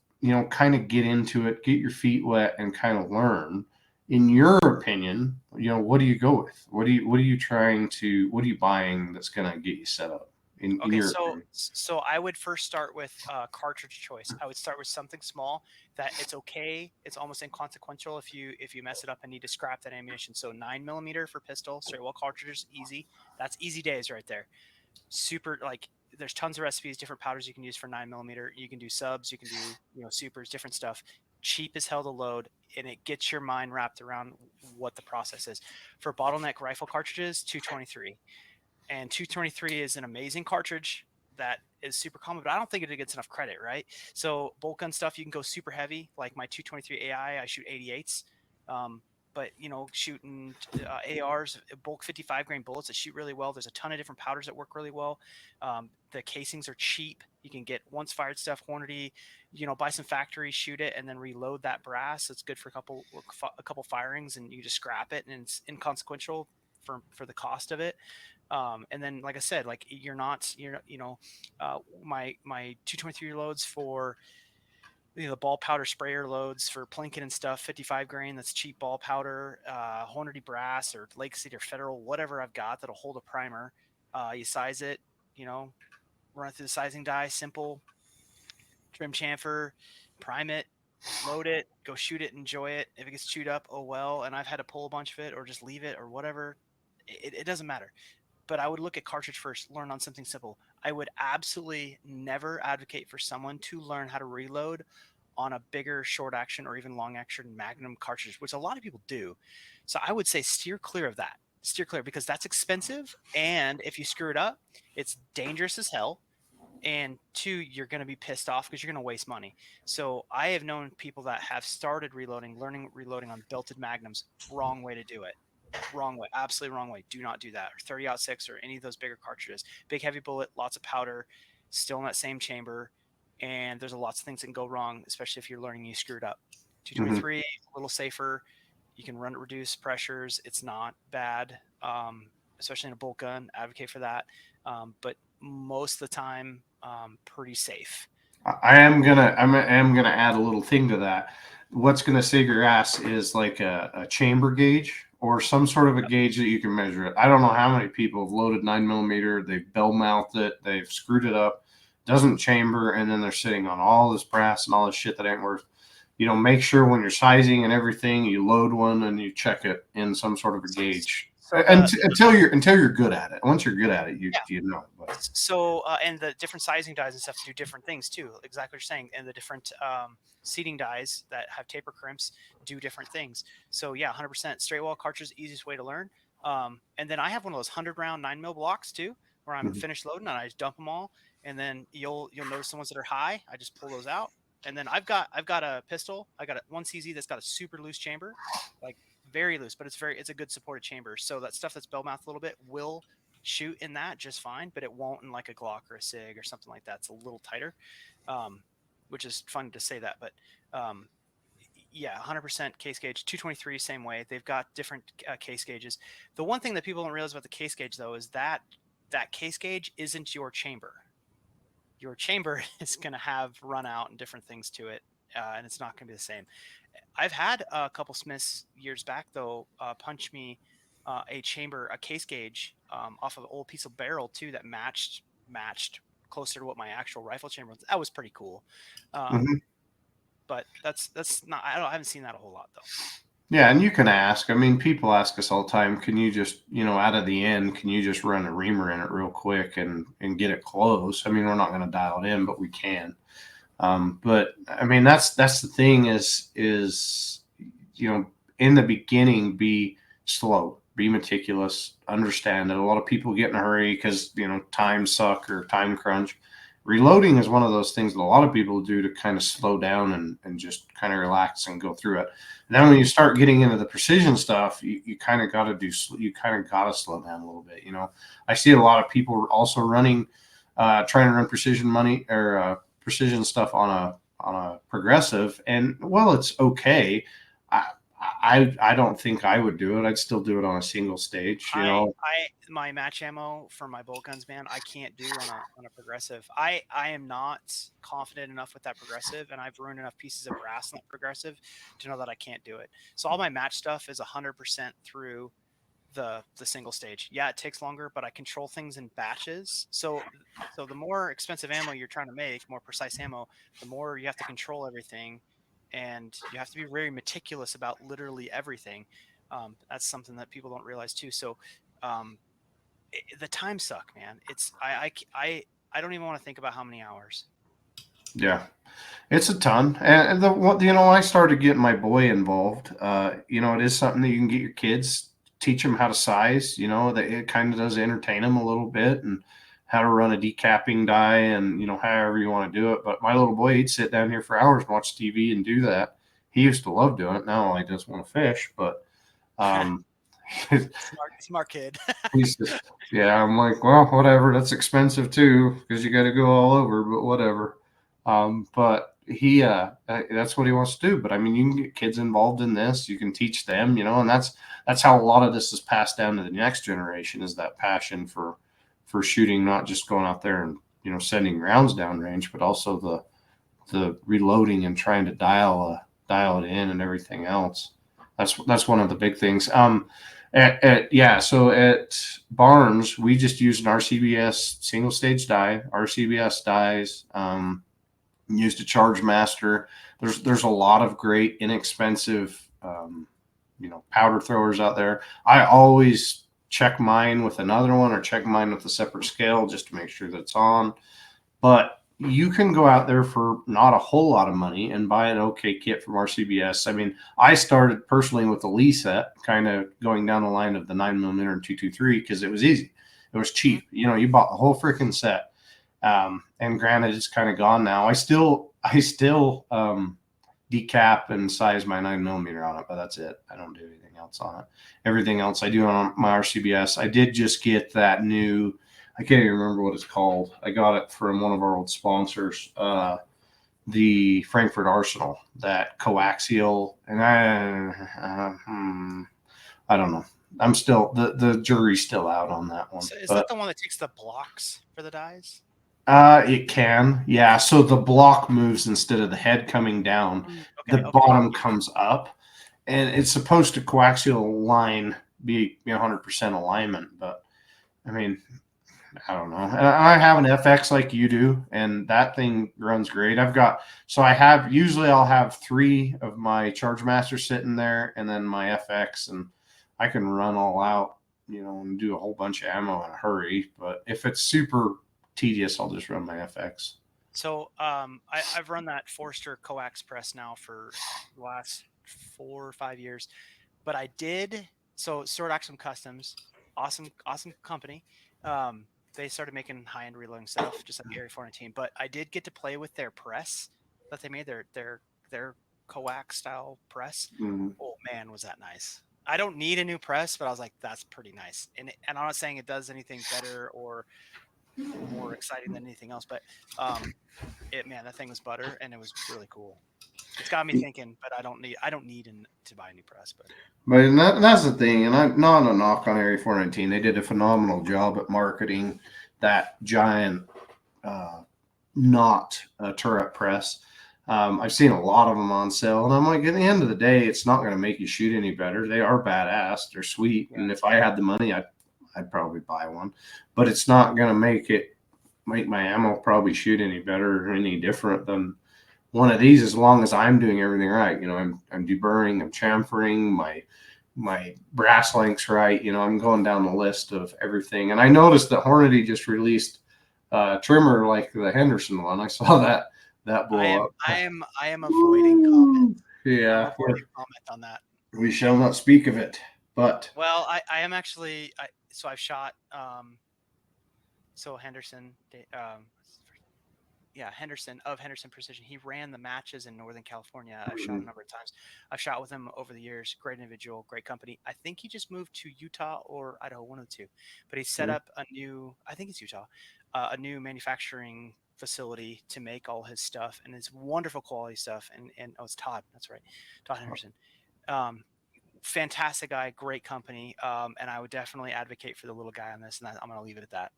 kind of get into it, get your feet wet and kind of learn, in your opinion, what do you go with? What are you buying that's going to get you set up in Okay, your so opinion? so I would first start with cartridge choice. I would start with something small that it's okay. It's almost inconsequential if you mess it up and need to scrap that ammunition. So 9mm for pistol, straight wall cartridges, easy. That's easy days right there. Super like there's tons of recipes, different powders you can use for 9mm. You can do subs, you can do supers, different stuff. Cheap as hell to load, and it gets your mind wrapped around what the process is. For bottleneck rifle cartridges, 223. And 223 is an amazing cartridge that is super common, but I don't think it gets enough credit, right? So bolt gun stuff, you can go super heavy, like my 223 AI, I shoot 88s. But shooting ARs, bulk 55 grain bullets that shoot really well. There's a ton of different powders that work really well. The casings are cheap. You can get once fired stuff, Hornady, buy some factory, shoot it, and then reload that brass. It's good for a couple firings, and you just scrap it, and it's inconsequential for the cost of it. And then, like I said, like my 223 loads for the ball powder sprayer loads for plinking and stuff, 55 grain. That's cheap ball powder, Hornady brass or Lake City or Federal, whatever I've got that'll hold a primer. You size it, run it through the sizing die, simple trim chamfer, prime it, load it, go shoot it, enjoy it. If it gets chewed up, oh well. And I've had to pull a bunch of it or just leave it or whatever. It doesn't matter. But I would look at cartridge first, learn on something simple. I would absolutely never advocate for someone to learn how to reload on a bigger short action or even long action Magnum cartridge, which a lot of people do. So I would say steer clear of that. Steer clear because that's expensive. And if you screw it up, it's dangerous as hell. And two, you're going to be pissed off because you're going to waste money. So I have known people that have started learning reloading on belted Magnums. Wrong way to do it. Wrong way, absolutely wrong way. Do not do that. Or 30-06 or any of those bigger cartridges. Big heavy bullet, lots of powder, still in that same chamber, and there's lots of things that can go wrong, especially if you're learning you screwed up. Mm-hmm. 223, a little safer. You can run reduce pressures. It's not bad, especially in a bolt gun. Advocate for that, but most of the time, pretty safe. I am gonna add a little thing to that. What's gonna save your ass is like a chamber gauge or some sort of a gauge that you can measure it. I don't know how many people have loaded 9 millimeter, they've bell mouthed it, they've screwed it up, doesn't chamber, and then they're sitting on all this brass and all this shit that ain't worth. Make sure when you're sizing and everything, you load one and you check it in some sort of a gauge. So Until you're good at it. Once you're good at it, yeah. you know. But. So and the different sizing dies and stuff do different things too. Exactly what you're saying. And the different seating dies that have taper crimps do different things. So yeah, 100% straight wall cartridge, easiest way to learn. And then I have one of those 100 round 9 mil blocks too, where I'm finished loading and I just dump them all. And then you'll notice the ones that are high. I just pull those out. And then I've got a pistol. I got one CZ that's got a super loose chamber, like very loose, but it's a good supported chamber. So that stuff that's bell mouth a little bit will shoot in that just fine, but it won't in like a Glock or a Sig or something like that. It's a little tighter, which is fun to say that. But yeah, 100% case gauge, 223, same way. They've got different case gauges. The one thing that people don't realize about the case gauge, though, is that case gauge isn't your chamber. Your chamber is going to have run out and different things to it, and it's not going to be the same. I've had a couple Smiths years back, though, punch me a case gauge off of an old piece of barrel too that matched closer to what my actual rifle chamber was. That was pretty cool. But that's not. I haven't seen that a whole lot though. Yeah, and you can ask. I mean, people ask us all the time, can you just, out of the end, can you just run a reamer in it real quick and get it close? I mean, we're not going to dial it in, but we can. But I mean, that's the thing is, in the beginning, be slow, be meticulous, understand that a lot of people get in a hurry because, time suck or time crunch. Reloading is one of those things that a lot of people do to kind of slow down and just kind of relax and go through it. And then when you start getting into the precision stuff, you kind of got to slow down a little bit. I see a lot of people also running, trying to run precision money or precision stuff on a progressive, and well, it's okay. I don't think I would do it. I'd still do it on a single stage. My match ammo for my bolt guns, man, I can't do on a progressive. I am not confident enough with that progressive, and I've ruined enough pieces of brass on that progressive to know that I can't do it. So all my match stuff is 100% through the single stage. Yeah, it takes longer, but I control things in batches. So the more expensive ammo you're trying to make, more precise ammo, the more you have to control everything, and you have to be very meticulous about literally everything. That's something that people don't realize too. So the time suck, man. It's I don't even want to think about how many hours. Yeah, it's a ton. And I started getting my boy involved. It is something that you can get your kids, teach them how to size. That it kind of does entertain them a little bit, and how to run a decapping die, and however you want to do it. But my little boy, he'd sit down here for hours and watch TV and do that. He used to love doing it. Now he just want to fish, but smart kid. Yeah, I'm like, well, whatever. That's expensive too, because you got to go all over. But whatever. But he, that's what he wants to do. But I mean, you can get kids involved in this. You can teach them, and that's how a lot of this is passed down to the next generation. Is that passion for shooting, not just going out there and sending rounds down range, but also the reloading and trying to dial it in and everything else. That's one of the big things. So at Barnes, we just use an RCBS single stage die, RCBS dies, used a Charge Master. There's a lot of great inexpensive, powder throwers out there. I always check mine with another one or check mine with a separate scale just to make sure that it's on. But you can go out there for not a whole lot of money and buy an okay kit from RCBS. I mean, I started personally with the Lee set, kind of going down the line of the 9mm and 223 because it was easy. It was cheap. You bought the whole freaking set. And granted, it's kind of gone now. I still decap and size my 9mm on it, but that's it. I don't do anything else on it. Everything else I do on my RCBS. I did just get that new, I can't even remember what it's called. I got it from one of our old sponsors, the Frankfurt Arsenal, that coaxial, and I don't know. I'm still, the jury's still out on that one. So is that the one that takes the blocks for the dies? It can, yeah. So the block moves instead of the head coming down, the bottom comes up. and it's supposed to coaxial line be 100% alignment, but I mean, I don't know. I have an FX like you do, and that thing runs great. I have usually I'll have three of my Charge Masters sitting there, and then my FX, and I can run all out, and do a whole bunch of ammo in a hurry. But if it's super tedious, I'll just run my FX. So I've run that Forster coax press now for the last 4 or 5 years, but I did Sword Axiom Customs, awesome company. They started making high end reloading stuff, just like Area 419. But I did get to play with their press that they made, their coax style press. Mm. Oh man, was that nice! I don't need a new press, but I was like, that's pretty nice. And I'm not saying it does anything better or more exciting than anything else, but that thing was butter and it was really cool. It's got me thinking, but I don't need to buy a new press, but But that's the thing, and I'm not a knock on Area 419. They did a phenomenal job at marketing that giant, not a turret press. I've seen a lot of them on sale, and I'm like, at the end of the day, it's not going to make you shoot any better. They are badass, they're sweet, yeah. and if I had the money, I'd probably buy one. But it's not going to make my ammo probably shoot any better or any different than one of these, as long as I'm doing everything right. I'm deburring, I'm chamfering, my brass links right. I'm going down the list of everything. And I noticed that Hornady just released a trimmer like the Henderson one. I saw that blow up. I am avoiding comment. I'm Yeah, avoiding comment on that. we shall not speak of it. But Well, I am actually so I've shot Henderson Henderson of Henderson Precision. He ran the matches in Northern California. I've shot a number of times. I've shot with him over the years. Great individual, great company. I think he just moved to Utah or Idaho, one of the two. But he set up I think it's Utah, a new manufacturing facility to make all his stuff, and it's wonderful quality stuff. And it's Todd. That's right, Todd Henderson. Fantastic guy, great company, and I would definitely advocate for the little guy on this. And I'm going to leave it at that.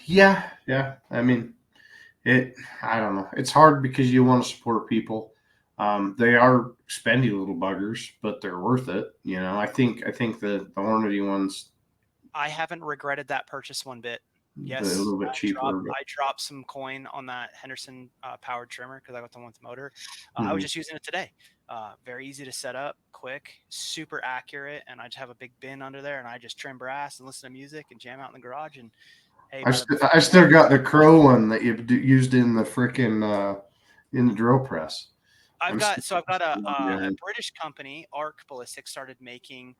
yeah. I mean, I don't know. It's hard because you want to support people. They are spendy little buggers, but they're worth it. I think the Hornady ones. I haven't regretted that purchase one bit. A Yes, little bit cheaper. I dropped some coin on that Henderson powered trimmer because I got the one with the motor. I Mm-hmm. was just using it today. Very easy to set up, quick, super accurate, and I just have a big bin under there, and I just trim brass and listen to music and jam out in the garage. And hey, I still got the Crow one that you used in the frickin' in the drill press. I've got a British company, Arc Ballistics, started making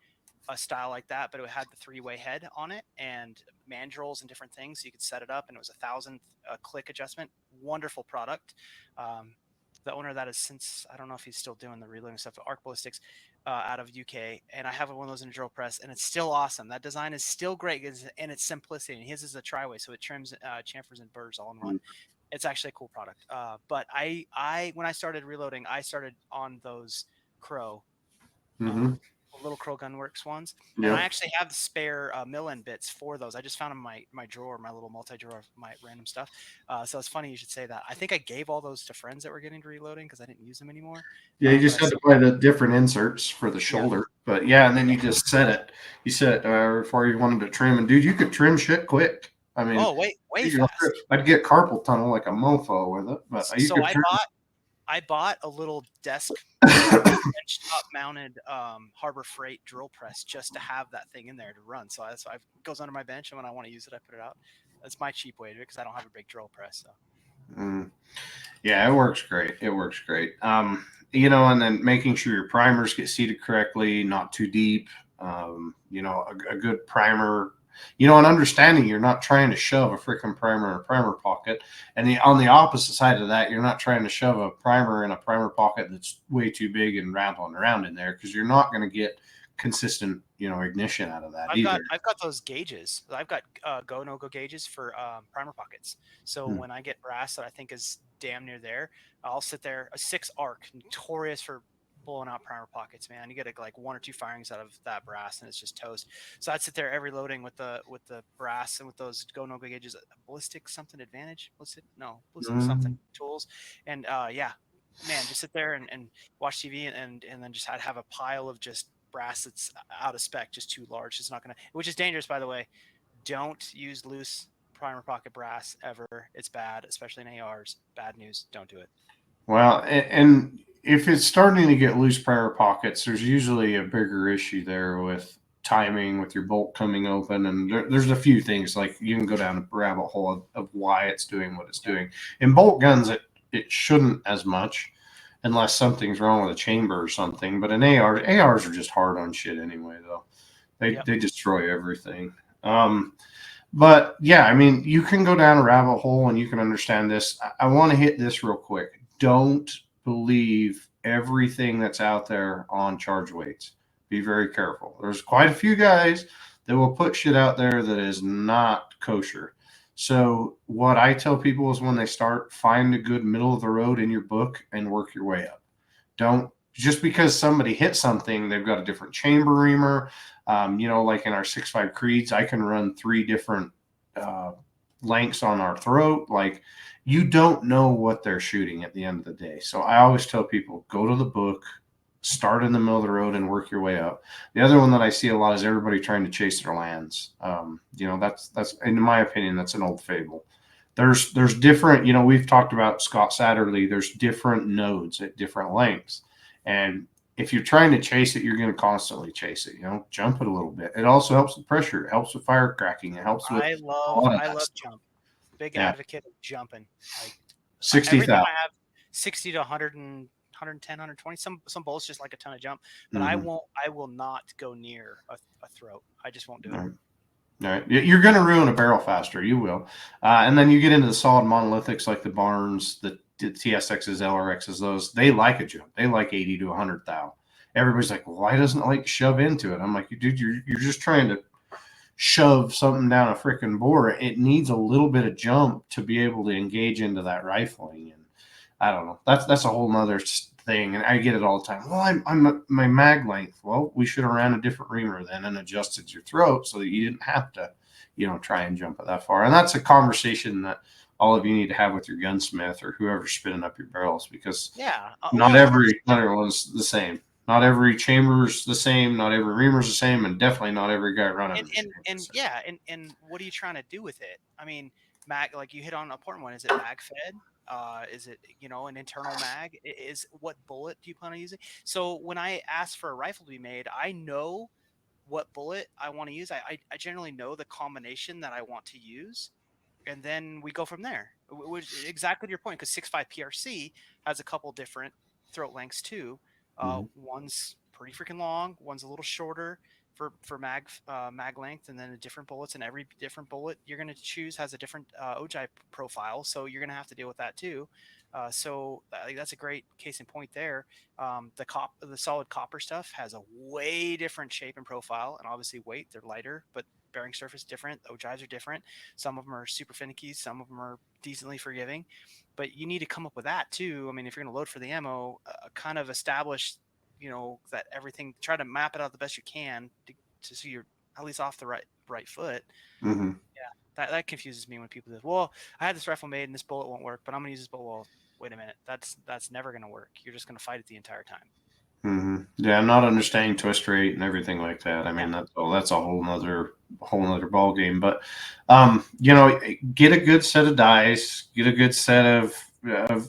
a style like that, but it had the 3-way head on it and mandrels and different things. So you could set it up, and it was 1,000 click adjustment. Wonderful product. The owner of that is since, I don't know if he's still doing the reloading stuff, Arc Ballistics out of UK. And I have one of those in a drill press, and it's still awesome. That design is still great in its simplicity. And his is a tri-way, so it trims chamfers and burrs all in one. It's actually a cool product. But I when I started reloading, I started on those Crow. Little Crow Gunworks ones, and I actually have the spare mill end bits for those. I just found them in my drawer, my little multi-drawer of my random stuff. So it's funny you should say that. I think I gave all those to friends that were getting to reloading because I didn't use them anymore. Yeah, you just had to buy the different inserts for the shoulder. But and then you just set it. You set it before you wanted to trim. And dude, you could trim shit quick. I mean, way fast. I'd get carpal tunnel like a mofo with it. But so I bought a little desk benchtop mounted Harbor Freight drill press just to have that thing in there to run. So it goes under my bench, and when I want to use it, I put it out. That's my cheap way to do it because I don't have a big drill press. So. Yeah, it works great. And then making sure your primers get seated correctly, not too deep. A good primer. And understanding you're not trying to shove a freaking primer in a primer pocket. And on the opposite side of that, you're not trying to shove a primer in a primer pocket that's way too big and rattling around in there, because you're not going to get consistent, ignition out of that either. I've got those gauges. I've got go no go gauges for primer pockets. So when I get brass that I think is damn near there, I'll sit there. A 6 arc, notorious for blowing out primer pockets, man. You get like 1 or 2 firings out of that brass, and it's just toast. So I'd sit there every loading with the brass and with those go no go gauges, ballistic something advantage, ballistic something tools, and man, just sit there and watch TV and then just have a pile of just brass that's out of spec, just too large. It's not gonna, which is dangerous, by the way. Don't use loose primer pocket brass ever. It's bad, especially in ARs. Bad news. Don't do it. Well, and if it's starting to get loose primer pockets, there's usually a bigger issue there with timing, with your bolt coming open, and there's a few things like you can go down a rabbit hole of why it's doing what it's Yep. doing. In bolt guns, it shouldn't as much, unless something's wrong with a chamber or something. But in ARs are just hard on shit anyway, though. Yep. They destroy everything. But yeah, I mean, you can go down a rabbit hole and you can understand this. I want to hit this real quick. Don't believe everything that's out there on charge weights. Be very careful. There's quite a few guys that will put shit out there that is not kosher. So what I tell people is when they start, find a good middle of the road in your book and work your way up. Don't just because somebody hit something, they've got a different chamber reamer. Like in our 6.5 Creeds, I can run 3 different uh, lengths on our throat. Like, you don't know what they're shooting at the end of the day. So I always tell people, go to the book, start in the middle of the road and work your way up. The other one that I see a lot is everybody trying to chase their lands. That's in my opinion, that's an old fable. There's different, we've talked about Scott Satterley. There's different nodes at different lengths. And if you're trying to chase it, you're going to constantly chase it. Jump it a little bit. It also helps with pressure. It helps with fire cracking. It helps with a lot of I that love stuff. jump. Big Yeah, advocate of jumping. Like 60,000. everything I have 60 to 100 and 110, 120. Some bolts just like a ton of jump, but Mm-hmm. I will not go near a throat. I just won't do it. All right. All right. You're going to ruin a barrel faster. You will. And then you get into the solid monolithics like the Barnes, the TSXs, LRXs, those. They like a jump. They like 80 to 100 thou. Everybody's like, well, why doesn't it like shove into it? I'm like, dude, you're just trying to shove something down a freaking bore. It needs a little bit of jump to be able to engage into that rifling. And I don't know. That's a whole nother thing. And I get it all the time. Well, I'm my mag length. Well, we should have ran a different reamer then and adjusted your throat so that you didn't have to, try and jump it that far. And that's a conversation that all of you need to have with your gunsmith or whoever's spinning up your barrels, because Yeah. not Well, 100%. not everyone's the same. Not every chamber's the same. Not every reamer's the same, and definitely not every guy running the machine is the same. Yeah, and what are you trying to do with it? I mean, mag, like you hit on an important one. Is it mag fed? Is it an internal mag? Is what bullet do you plan on using? So when I ask for a rifle to be made, I know what bullet I want to use. I generally know the combination that I want to use, and then we go from there. Which exactly to your point, because 6.5 PRC has a couple different throat lengths too. Mm-hmm. One's pretty freaking long, one's a little shorter for mag length, and then the different bullets. And every different bullet you're going to choose has a different OGI profile, so you're going to have to deal with that too. That's a great case in point there. The solid copper stuff has a way different shape and profile, and obviously weight. They're lighter, but bearing surface different. OGIs are different. Some of them are super finicky. Some of them are decently forgiving. But you need to come up with that too. I mean, if you're going to load for the ammo, kind of establish, that everything. Try to map it out the best you can so you're at least off the right foot. Mm-hmm. Yeah, that confuses me when people say, "Well, I had this rifle made and this bullet won't work, but I'm going to use this bullet." Well, wait a minute. That's never going to work. You're just going to fight it the entire time. Mm-hmm. Yeah, not understanding twist rate and everything like that. I Yeah. mean, that's a whole nother ball game. But get a good set of dice, get a good set of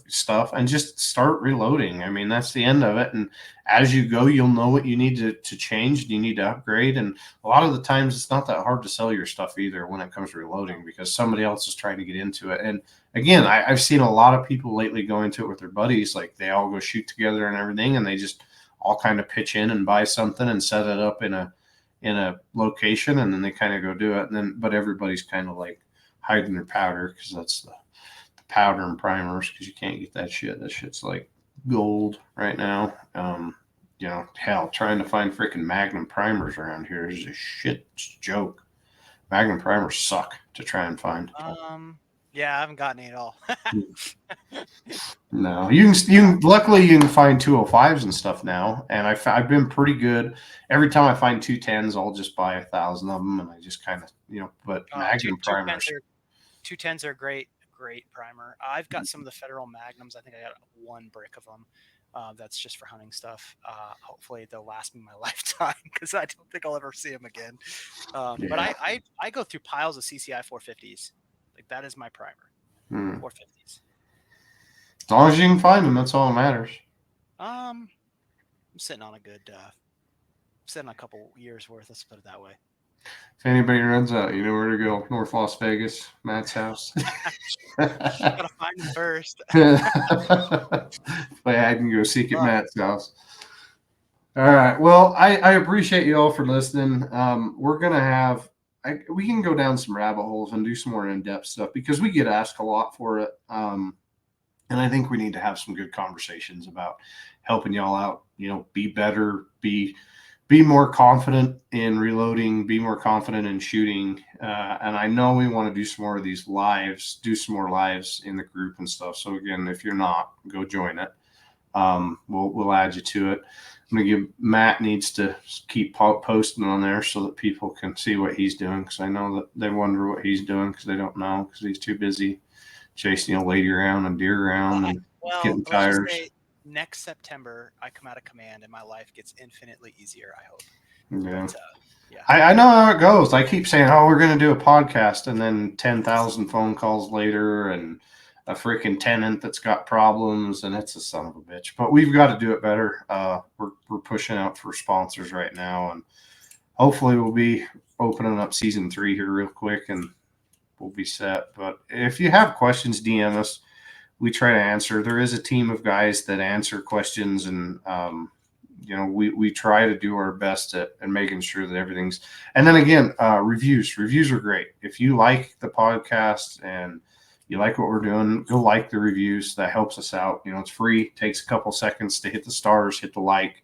stuff, and just start reloading. I mean, that's the end of it. And as you go, you'll know what you need to change. You need to upgrade. And a lot of the times, it's not that hard to sell your stuff either when it comes to reloading, because somebody else is trying to get into it. And again, I've seen a lot of people lately go into it with their buddies. Like, they all go shoot together and everything, and they just all kind of pitch in and buy something and set it up in a location, and then they kind of go do it. And then, but everybody's kind of like hiding their powder, because that's the powder and primers, because you can't get that shit. That shit's like gold right now. Hell, trying to find freaking Magnum primers around here is a shit joke. Magnum primers suck to try and find. Yeah, I haven't gotten any at all. No, you can luckily you can find 205s and stuff now, and I've been pretty good. Every time I find 210s, I'll just buy 1,000 of them, and I just kind of but Two Magnum two tens primers. are 210s are great great primer. I've got some of the Federal Magnums. I think I got 1 brick of them. That's just for hunting stuff. Hopefully they'll last me my lifetime because I don't think I'll ever see them again. But I go through piles of CCI 450s. Like that is my primer. 450s. As long as you can find them, that's all that matters. I'm sitting on a good, sitting on a couple years worth. Let's put it that way. If anybody runs out, you know where to go. North Las Vegas, Matt's house. Gotta find them first. But I can go seek at Matt's house. All right. Well, I appreciate you all for listening. We're gonna have we can go down some rabbit holes and do some more in-depth stuff because we get asked a lot for it. And I think we need to have some good conversations about helping y'all out. You know, be better, be more confident in reloading, be more confident in shooting. And I know we want to do some more of these lives, do some more lives in the group and stuff. So again, if you're not, go join it. We'll add you to it. I'm going to give Matt needs to keep posting on there so that people can see what he's doing. Cause I know that they wonder what he's doing cause they don't know cause he's too busy chasing a lady around and deer around and getting tires. Just say, next September, I come out of command and my life gets infinitely easier, I hope. Yeah. But, yeah. I know how it goes. I keep saying, oh, we're going to do a podcast. And then 10,000 phone calls later and a freaking tenant that's got problems. And it's a son of a bitch. But we've got to do it better. We're pushing out for sponsors right now. And hopefully we'll be opening up season 3 here real quick and we'll be set. But if you have questions, DM us. We try to answer. There is a team of guys that answer questions, and you know, we try to do our best at making sure that everything's. And then again, reviews are great. If you like the podcast and you like what we're doing, go like the reviews. That helps us out. You know, it's free. It takes a couple seconds to hit the stars, hit the like,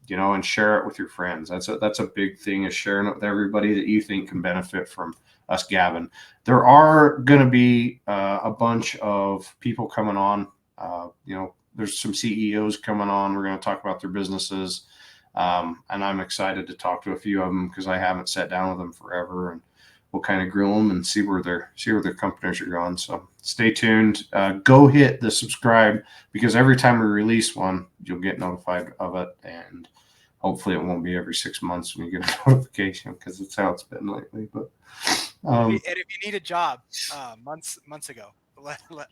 you know, and share it with your friends. That's a big thing, is sharing it with everybody that you think can benefit from us gabbing. There are going to be a bunch of people coming on. You know, there's some CEOs coming on. We're going to talk about their businesses. And I'm excited to talk to a few of them because I haven't sat down with them forever, and we'll kind of grill them and see where their companies are going. So stay tuned. Go hit the subscribe, because every time we release one, you'll get notified of it. And hopefully it won't be every 6 months when you get a notification, because that's how it's been lately. But and if you need a job, months ago,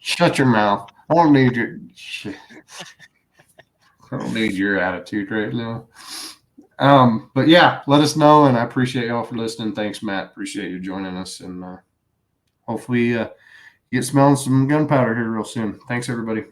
shut your mouth. I don't need your shit. I don't need your attitude right now. But yeah, let us know, and I appreciate y'all for listening. Thanks, Matt. Appreciate you joining us, and hopefully get smelling some gunpowder here real soon. Thanks, everybody.